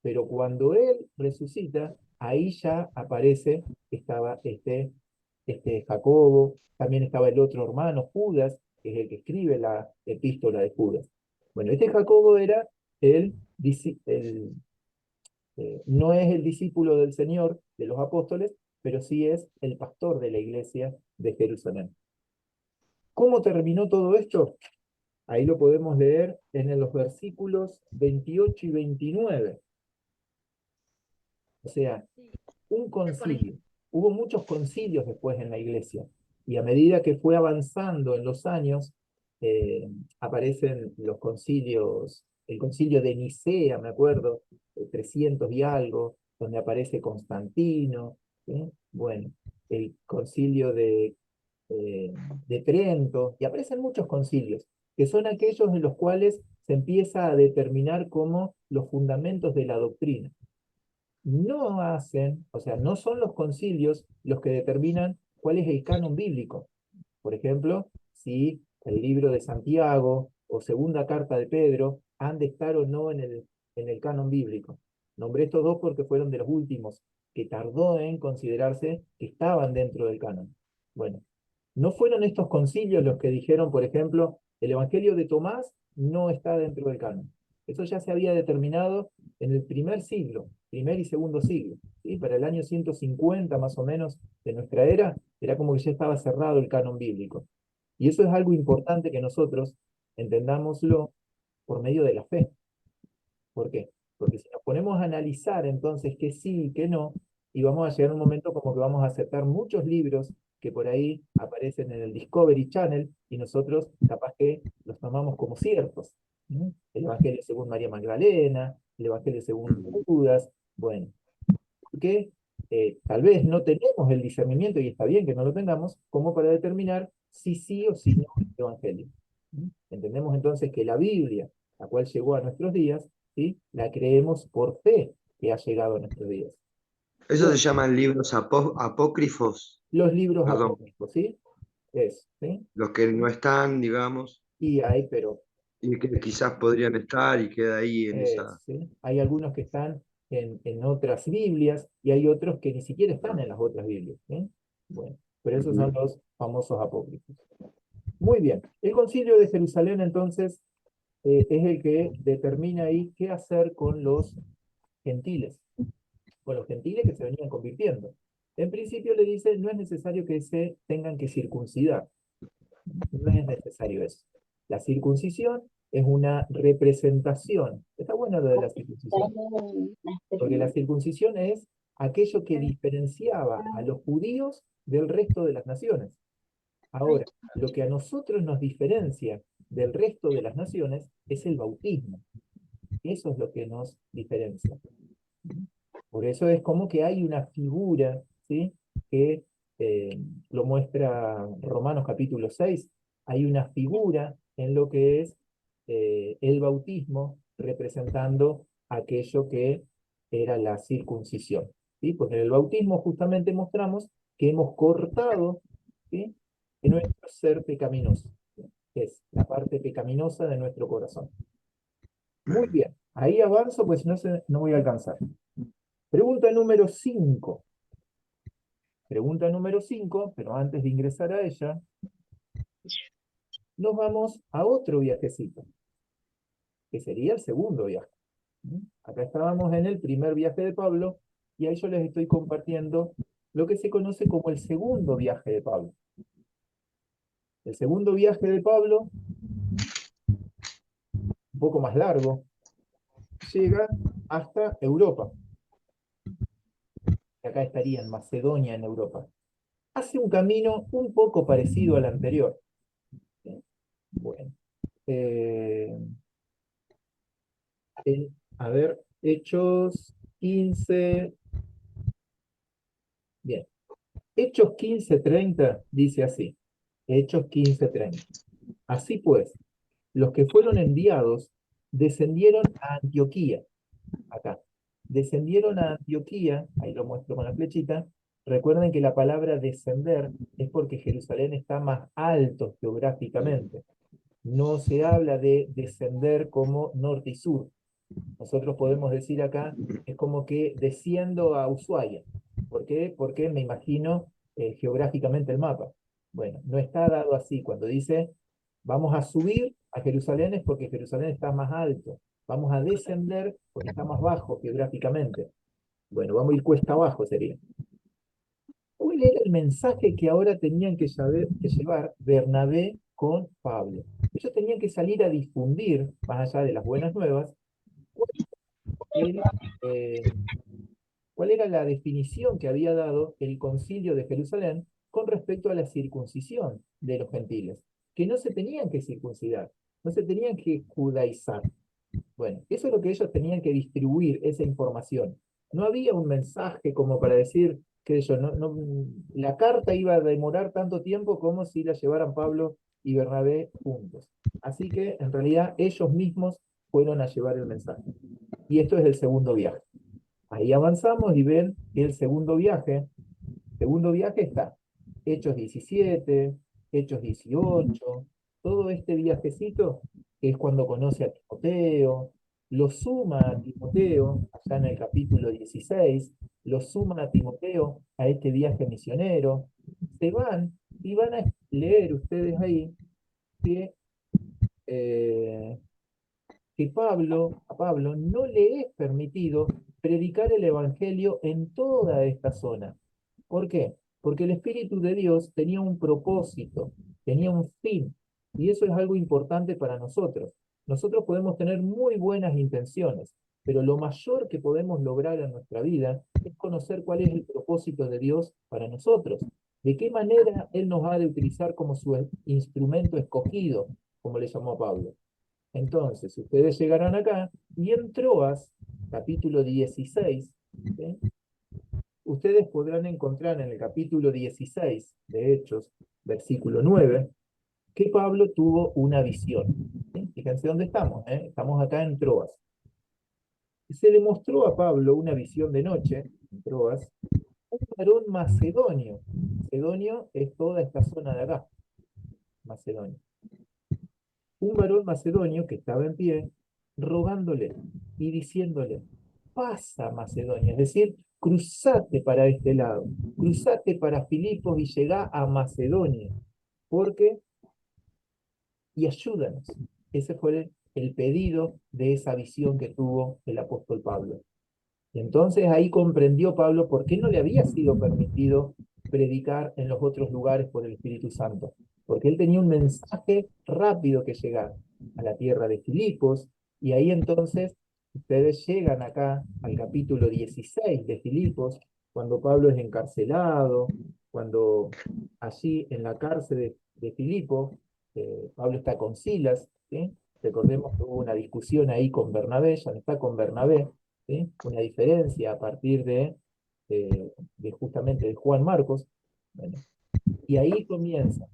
Pero cuando Él resucita, ahí ya aparece, estaba este Jacobo, también estaba el otro hermano, Judas, que es el que escribe la epístola de Judas. Bueno, este Jacobo era no es el discípulo del Señor, de los apóstoles, pero sí es el pastor de la iglesia de Jerusalén. ¿Cómo terminó todo esto? Ahí lo podemos leer en los versículos 28 y 29. O sea, un concilio. Hubo muchos concilios después en la iglesia, y a medida que fue avanzando en los años, aparecen los concilios, el concilio de Nicea, me acuerdo, 300 y algo, donde aparece Constantino, ¿sí? Bueno, el concilio de Trento, y aparecen muchos concilios, que son aquellos en los cuales se empieza a determinar como los fundamentos de la doctrina. No hacen, o sea, no son los concilios los que determinan cuál es el canon bíblico. Por ejemplo, si el libro de Santiago o segunda carta de Pedro han de estar o no en el canon bíblico. Nombré estos dos porque fueron de los últimos que tardó en considerarse que estaban dentro del canon. Bueno, no fueron estos concilios los que dijeron, por ejemplo, el Evangelio de Tomás no está dentro del canon. Eso ya se había determinado en el primer siglo, primer y segundo siglo. ¿Sí? Para el año 150 más o menos de nuestra era, era como que ya estaba cerrado el canon bíblico. Y eso es algo importante que nosotros entendámoslo por medio de la fe. ¿Por qué? Porque si nos ponemos a analizar entonces qué sí y qué no, y vamos a llegar a un momento como que vamos a aceptar muchos libros que por ahí aparecen en el Discovery Channel y nosotros capaz que los tomamos como ciertos. ¿Mm? El Evangelio según María Magdalena, el Evangelio según Judas, bueno, que tal vez no tenemos el discernimiento, y está bien que no lo tengamos, como para determinar si sí o si no es el Evangelio. ¿Mm? Entendemos entonces que la Biblia, la cual llegó a nuestros días, ¿sí? La creemos por fe que ha llegado a nuestros días. Eso se Bueno, llaman libros apócrifos, los libros perdón, apócrifos, ¿sí? Es, ¿sí? los que no están, digamos, Y hay, pero y que quizás podrían estar y queda ahí en esa... ¿sí? Hay algunos que están en otras Biblias y hay otros que ni siquiera están en las otras Biblias, ¿sí? Bueno, pero esos son Ujú. los famosos apócrifos. Muy bien, el Concilio de Jerusalén entonces es el que determina ahí qué hacer con los gentiles que se venían convirtiendo. En principio le dice, no es necesario que se tengan que circuncidar, no es necesario eso. La circuncisión es una representación. Está bueno lo de la circuncisión, porque la circuncisión es aquello que diferenciaba a los judíos del resto de las naciones. Ahora, lo que a nosotros nos diferencia del resto de las naciones es el bautismo. Eso es lo que nos diferencia. Por eso es como que hay una figura, ¿sí? Que lo muestra Romanos capítulo 6. Hay una figura en lo que es el bautismo representando aquello que era la circuncisión. ¿Sí? Porque en el bautismo justamente mostramos que hemos cortado, ¿sí? nuestro ser pecaminoso, ¿sí? Que es la parte pecaminosa de nuestro corazón. Muy bien, ahí avanzo, pues no voy a alcanzar. Pregunta número 5. Pregunta número 5, pero antes de ingresar a ella, nos vamos a otro viajecito, que sería el segundo viaje. Acá estábamos en el primer viaje de Pablo, y ahí yo les estoy compartiendo lo que se conoce como el segundo viaje de Pablo. El segundo viaje de Pablo, un poco más largo, llega hasta Europa. Acá estaría en Macedonia, en Europa. Hace un camino un poco parecido al anterior. ¿Sí? Bueno. A ver, Hechos 15. Bien. Hechos 15:30 dice así. Hechos 15:30. Así pues, los que fueron enviados descendieron a Antioquía. Acá. Descendieron a Antioquía, ahí lo muestro con la flechita. Recuerden que la palabra descender es porque Jerusalén está más alto geográficamente. No se habla de descender como norte y sur. Nosotros podemos decir acá, es como que desciendo a Ushuaia. ¿Por qué? Porque me imagino geográficamente el mapa. Bueno, no está dado así. Cuando dice, vamos a subir a Jerusalén es porque Jerusalén está más alto. Vamos a descender porque está más bajo geográficamente. Bueno, vamos a ir cuesta abajo sería. ¿Cuál era el mensaje que ahora tenían que llevar Bernabé con Pablo? Ellos tenían que salir a difundir, más allá de las buenas nuevas, el, eh, cuál era la definición que había dado el concilio de Jerusalén con respecto a la circuncisión de los gentiles. que no se tenían que circuncidar, no se tenían que judaizar. Bueno, eso es lo que ellos tenían que distribuir, esa información. No había un mensaje como para decir que la carta iba a demorar tanto tiempo como si la llevaran Pablo y Bernabé juntos. Así que en realidad ellos mismos fueron a llevar el mensaje. Y esto es el segundo viaje. Ahí avanzamos y ven que el segundo viaje está Hechos 17, Hechos 18, todo este viajecito que es cuando conoce a Timoteo, lo suma a Timoteo, allá en el capítulo 16, lo suma a Timoteo a este viaje misionero, se van y van a leer ustedes ahí que, eh, a Pablo no le es permitido predicar el Evangelio en toda esta zona. ¿Por qué? Porque el Espíritu de Dios tenía un propósito, tenía un fin, y eso es algo importante para nosotros. Nosotros podemos tener muy buenas intenciones, pero lo mayor que podemos lograr en nuestra vida es conocer cuál es el propósito de Dios para nosotros, de qué manera Él nos ha de utilizar como su instrumento escogido, como le llamó a Pablo. Entonces, ustedes llegarán acá y en Troas, capítulo 16, ¿sí? Ustedes podrán encontrar en el capítulo 16 de Hechos, versículo 9, que Pablo tuvo una visión. ¿Sí? Fíjense dónde estamos, ¿eh? Estamos acá en Troas. Se le mostró a Pablo una visión de noche, en Troas, un varón macedonio. Macedonio es toda esta zona de acá, Macedonia. Un varón macedonio que estaba en pie, rogándole y diciéndole, pasa Macedonia, es decir, cruzate para este lado, cruzate para Filipos y llegá a Macedonia, porque, y ayúdanos. Ese fue el pedido de esa visión que tuvo el apóstol Pablo. Y entonces ahí comprendió Pablo por qué no le había sido permitido predicar en los otros lugares por el Espíritu Santo. Porque él tenía un mensaje rápido que llegar a la tierra de Filipos, y ahí entonces ustedes llegan acá al capítulo 16 de Filipos, cuando Pablo es encarcelado, cuando allí en la cárcel de Filipos, Pablo está con Silas, ¿sí? Recordemos que hubo una discusión ahí con Bernabé, ya no está con Bernabé, ¿sí? Una diferencia a partir de justamente de Juan Marcos. Bueno, y ahí comienza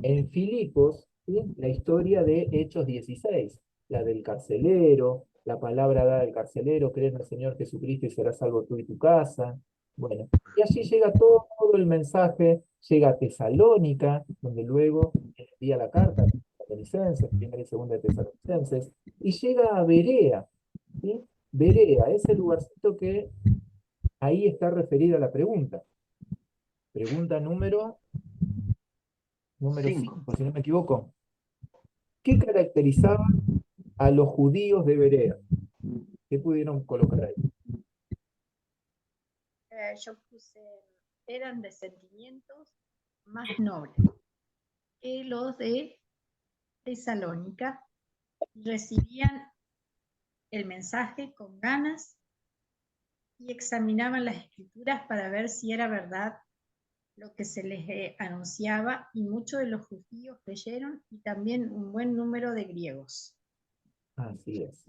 en Filipos, ¿sí? La historia de Hechos 16, la del carcelero, la palabra dada al carcelero, cree en el Señor Jesucristo y serás salvo tú y tu casa. Bueno, y allí llega todo el mensaje, llega a Tesalónica, donde luego envía la carta a los tesalonicenses, primera y segunda de Tesalonicenses, y llega a Berea, ¿sí? Berea, ese lugarcito que ahí está referida la pregunta. Pregunta número 5, si no me equivoco. ¿Qué caracterizaba a los judíos de Berea? ¿Qué pudieron colocar ahí? Yo puse, eran de sentimientos más nobles que los de Tesalónica, recibían el mensaje con ganas y examinaban las escrituras para ver si era verdad lo que se les anunciaba, y muchos de los judíos creyeron y también un buen número de griegos. Así es.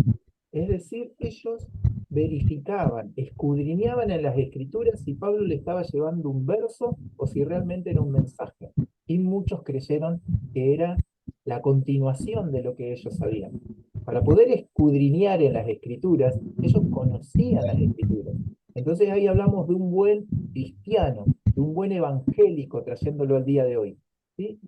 Es decir, ellos verificaban, escudriñaban en las escrituras si Pablo le estaba llevando un verso o si realmente era un mensaje. Y muchos creyeron que era la continuación de lo que ellos sabían. Para poder escudriñar en las escrituras, ellos conocían las escrituras. Entonces ahí hablamos de un buen cristiano, de un buen evangélico, trayéndolo al día de hoy. ¿Sí?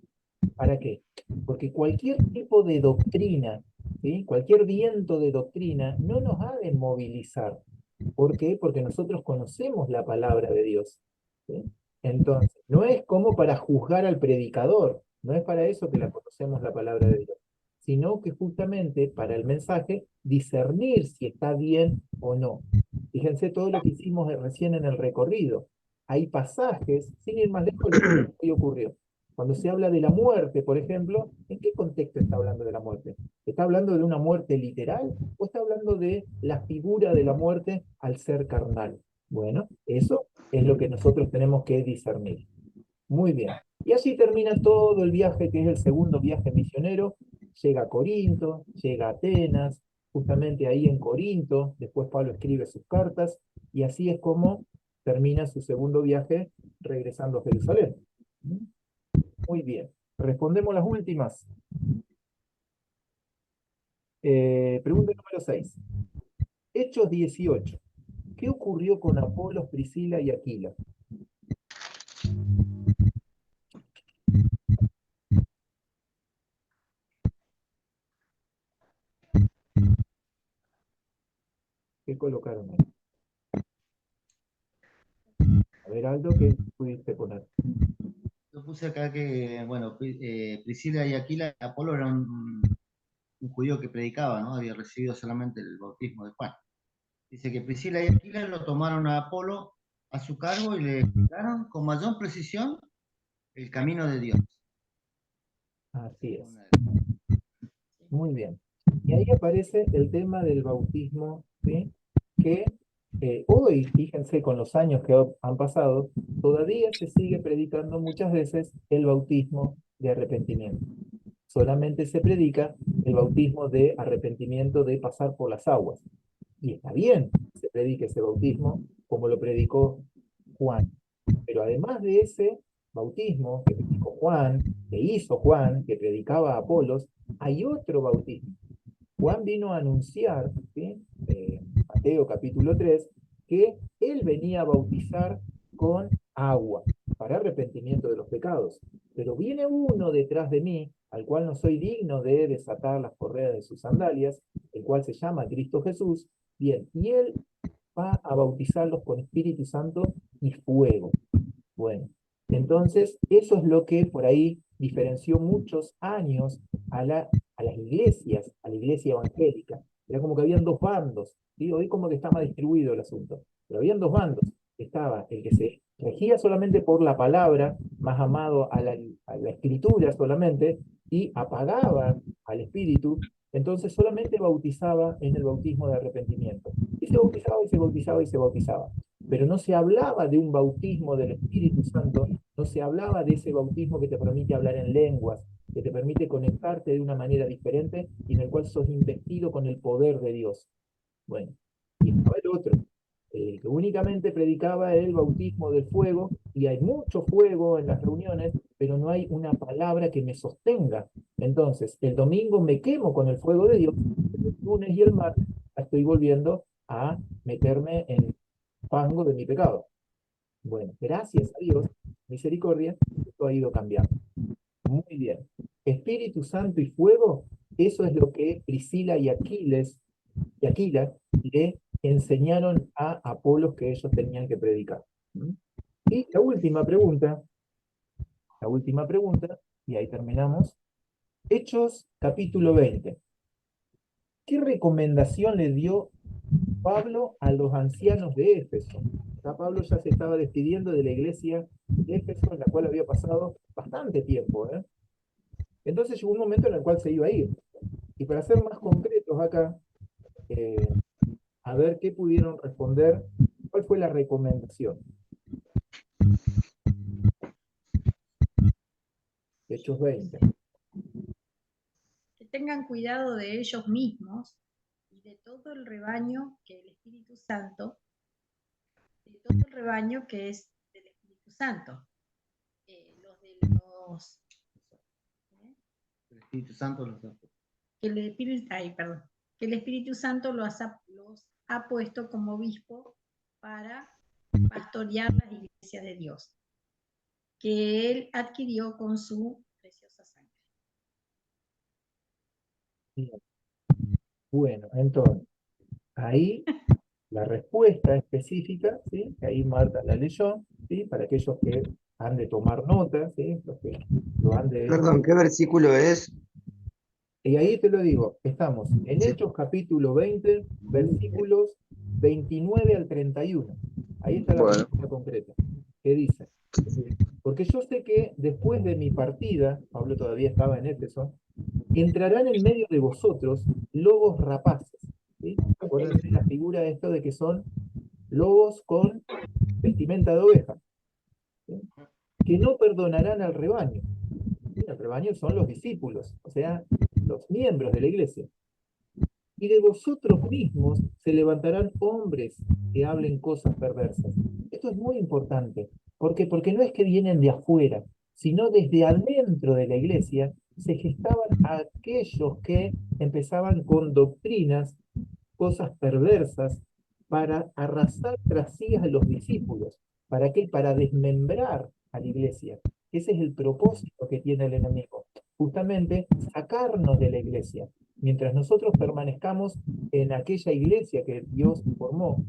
¿Para qué? Porque cualquier tipo de doctrina, ¿sí? Cualquier viento de doctrina no nos ha de movilizar. ¿Por qué? Porque nosotros conocemos la palabra de Dios, ¿sí? Entonces, no es como para juzgar al predicador, no es para eso que la conocemos la palabra de Dios, sino que justamente para el mensaje discernir si está bien o no. Fíjense todo lo que hicimos recién en el recorrido. Hay pasajes, sin ir más lejos, lo que hoy ocurrió. Cuando se habla de la muerte, por ejemplo, ¿en qué contexto está hablando de la muerte? ¿Está hablando de una muerte literal o está hablando de la figura de la muerte al ser carnal? Bueno, eso es lo que nosotros tenemos que discernir. Muy bien. Y así termina todo el viaje, que es el segundo viaje misionero. Llega a Corinto, llega a Atenas, justamente ahí en Corinto, después Pablo escribe sus cartas, y así es como termina su segundo viaje regresando a Jerusalén. Muy bien. Respondemos las últimas. Pregunta número 6. Hechos 18. ¿Qué ocurrió con Apolos, Priscila y Aquila? ¿Qué colocaron ahí? A ver, Aldo, ¿qué pudiste poner? Yo puse acá que, bueno, Priscila y Aquila, Apolo era un judío que predicaba, ¿no? Había recibido solamente el bautismo de Juan. Dice que Priscila y Aquila lo tomaron a Apolo a su cargo y le explicaron con mayor precisión el camino de Dios. Así es. Muy bien. Y ahí aparece el tema del bautismo, ¿sí? Que hoy, fíjense, con los años que han pasado, todavía se sigue predicando muchas veces el bautismo de arrepentimiento. Solamente se predica el bautismo de arrepentimiento de pasar por las aguas. Y está bien que se predique ese bautismo como lo predicó Juan. Pero además de ese bautismo que predicó Juan, que hizo Juan, que predicaba a Apolos, hay otro bautismo. Juan vino a anunciar, ¿sí? Mateo capítulo 3, que él venía a bautizar con agua para arrepentimiento de los pecados. Pero viene uno detrás de mí, al cual no soy digno de desatar las correas de sus sandalias, el cual se llama Cristo Jesús. Bien, y él va a bautizarlos con Espíritu Santo y fuego. Bueno, entonces eso es lo que por ahí diferenció muchos años a las iglesias, a la iglesia evangélica. Era como que habían dos bandos, ¿sí? Hoy como que está más distribuido el asunto, pero habían dos bandos. Estaba el que se regía solamente por la palabra, más amado a la escritura solamente, y apagaba al espíritu, entonces solamente bautizaba en el bautismo de arrepentimiento. Y se bautizaba y se bautizaba y se bautizaba. Pero no se hablaba de un bautismo del Espíritu Santo, no se hablaba de ese bautismo que te permite hablar en lenguas, que te permite conectarte de una manera diferente y en el cual sos investido con el poder de Dios. Bueno, y estaba el otro, que únicamente predicaba el bautismo del fuego, y hay mucho fuego en las reuniones, pero no hay una palabra que me sostenga. Entonces, el domingo me quemo con el fuego de Dios, pero el lunes y el martes estoy volviendo a meterme en fango de mi pecado. Bueno, gracias a Dios, misericordia, esto ha ido cambiando. Muy bien. Espíritu Santo y fuego, eso es lo que Priscila y Aquila le enseñaron a Apolos que ellos tenían que predicar. Y la última pregunta, y ahí terminamos. Hechos capítulo 20. ¿Qué recomendación le dio Pablo a los ancianos de Éfeso? Acá Pablo ya se estaba despidiendo de la iglesia de Éfeso, en la cual había pasado bastante tiempo, ¿eh? Entonces llegó un momento en el cual se iba a ir. Y para ser más concretos acá, a ver qué pudieron responder, cuál fue la recomendación. Hechos 20. Que tengan cuidado de ellos mismos y de todo el rebaño que el Espíritu Santo, de todo el rebaño que es del Espíritu Santo. Los de los... El Espíritu Santo los que el Espíritu, perdón, que el Espíritu Santo los ha puesto como obispo para pastorear las iglesias de Dios, que él adquirió con su preciosa sangre. Bien. Bueno, entonces, ahí la respuesta específica, ¿sí? Que ahí Marta la leyó, ¿sí? Para aquellos que han de tomar notas, ¿sí? Los que lo han de... Perdón, ¿qué versículo es? Y ahí te lo digo, estamos en Sí. Hechos capítulo 20, versículos 29 al 31. Ahí está la Bueno, respuesta concreta. ¿Qué dice? Porque yo sé que después de mi partida, Pablo todavía estaba en Éfeso, entrarán en medio de vosotros lobos rapaces. ¿Sí? Acuérdense la figura de esto de que son lobos con vestimenta de oveja. ¿Sí? que no perdonarán al rebaño. El rebaño son los discípulos, o sea, los miembros de la iglesia. Y de vosotros mismos se levantarán hombres que hablen cosas perversas. Esto es muy importante. ¿Por qué? Porque no es que vienen de afuera, sino desde adentro de la iglesia se gestaban aquellos que empezaban con doctrinas, cosas perversas, para arrasar tras sí a los discípulos. ¿Para qué? Para desmembrar a la iglesia. Ese es el propósito que tiene el enemigo. Justamente sacarnos de la iglesia. Mientras nosotros permanezcamos en aquella iglesia que Dios formó,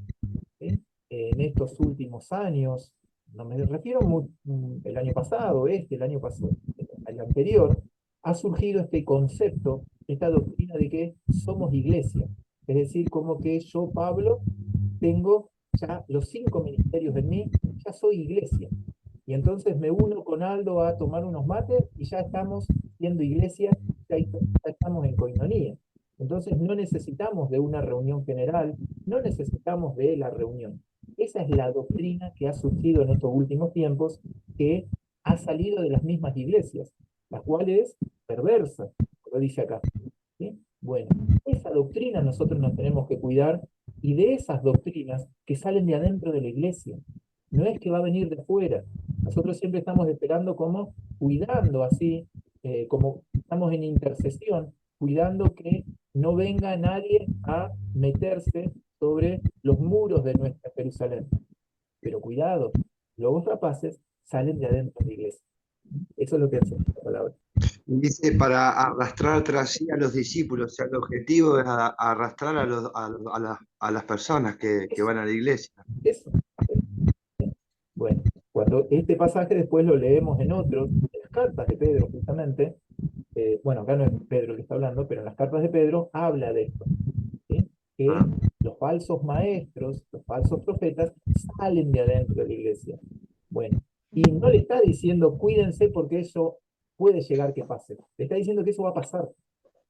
¿sí? En estos últimos años, no me refiero el año pasado, el año pasado, el anterior, ha surgido este concepto, esta doctrina de que somos iglesia. Es decir, como que yo, Pablo, tengo ya los 5 ministerios en mí, ya soy iglesia. Y entonces me uno con Aldo a tomar unos mates y ya estamos siendo iglesia, ya estamos en coinonía. Entonces no necesitamos de una reunión general, no necesitamos de la reunión. Esa es la doctrina que ha surgido en estos últimos tiempos, que ha salido de las mismas iglesias, la cual es perversa, lo dice acá. ¿Sí? Bueno, esa doctrina nosotros nos tenemos que cuidar, y de esas doctrinas que salen de adentro de la iglesia. No es que va a venir de fuera. Nosotros siempre estamos esperando como cuidando así, como estamos en intercesión, cuidando que no venga nadie a meterse sobre los muros de nuestra Jerusalén. Pero cuidado, los rapaces salen de adentro de la iglesia. Eso es lo que hace la palabra. Dice para arrastrar tras sí a los discípulos, o sea, el objetivo es arrastrar a las personas que van a la iglesia. Eso. Bueno, cuando este pasaje después lo leemos en otros, en las cartas de Pedro justamente, bueno, acá no es Pedro el que está hablando, pero en las cartas de Pedro habla de esto, ¿sí? Que los falsos maestros, los falsos profetas, salen de adentro de la iglesia. Bueno, y no le está diciendo cuídense porque eso puede llegar que pase, le está diciendo que eso va a pasar,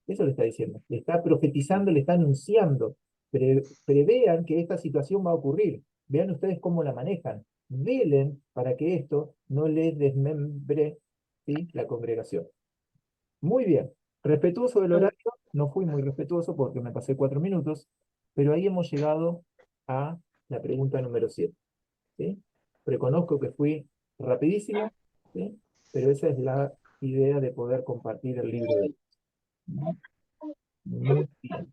eso le está diciendo, le está profetizando, le está anunciando, prevean que esta situación va a ocurrir, vean ustedes cómo la manejan, velen para que esto no les desmembre, ¿sí?, la congregación. Muy bien, respetuoso del horario, no fui muy respetuoso porque me pasé 4 minutos, pero ahí hemos llegado a la pregunta número 7. ¿Sí? Reconozco que fui rapidísimo, ¿sí? Pero esa es la idea de poder compartir el libro de Dios. Muy bien.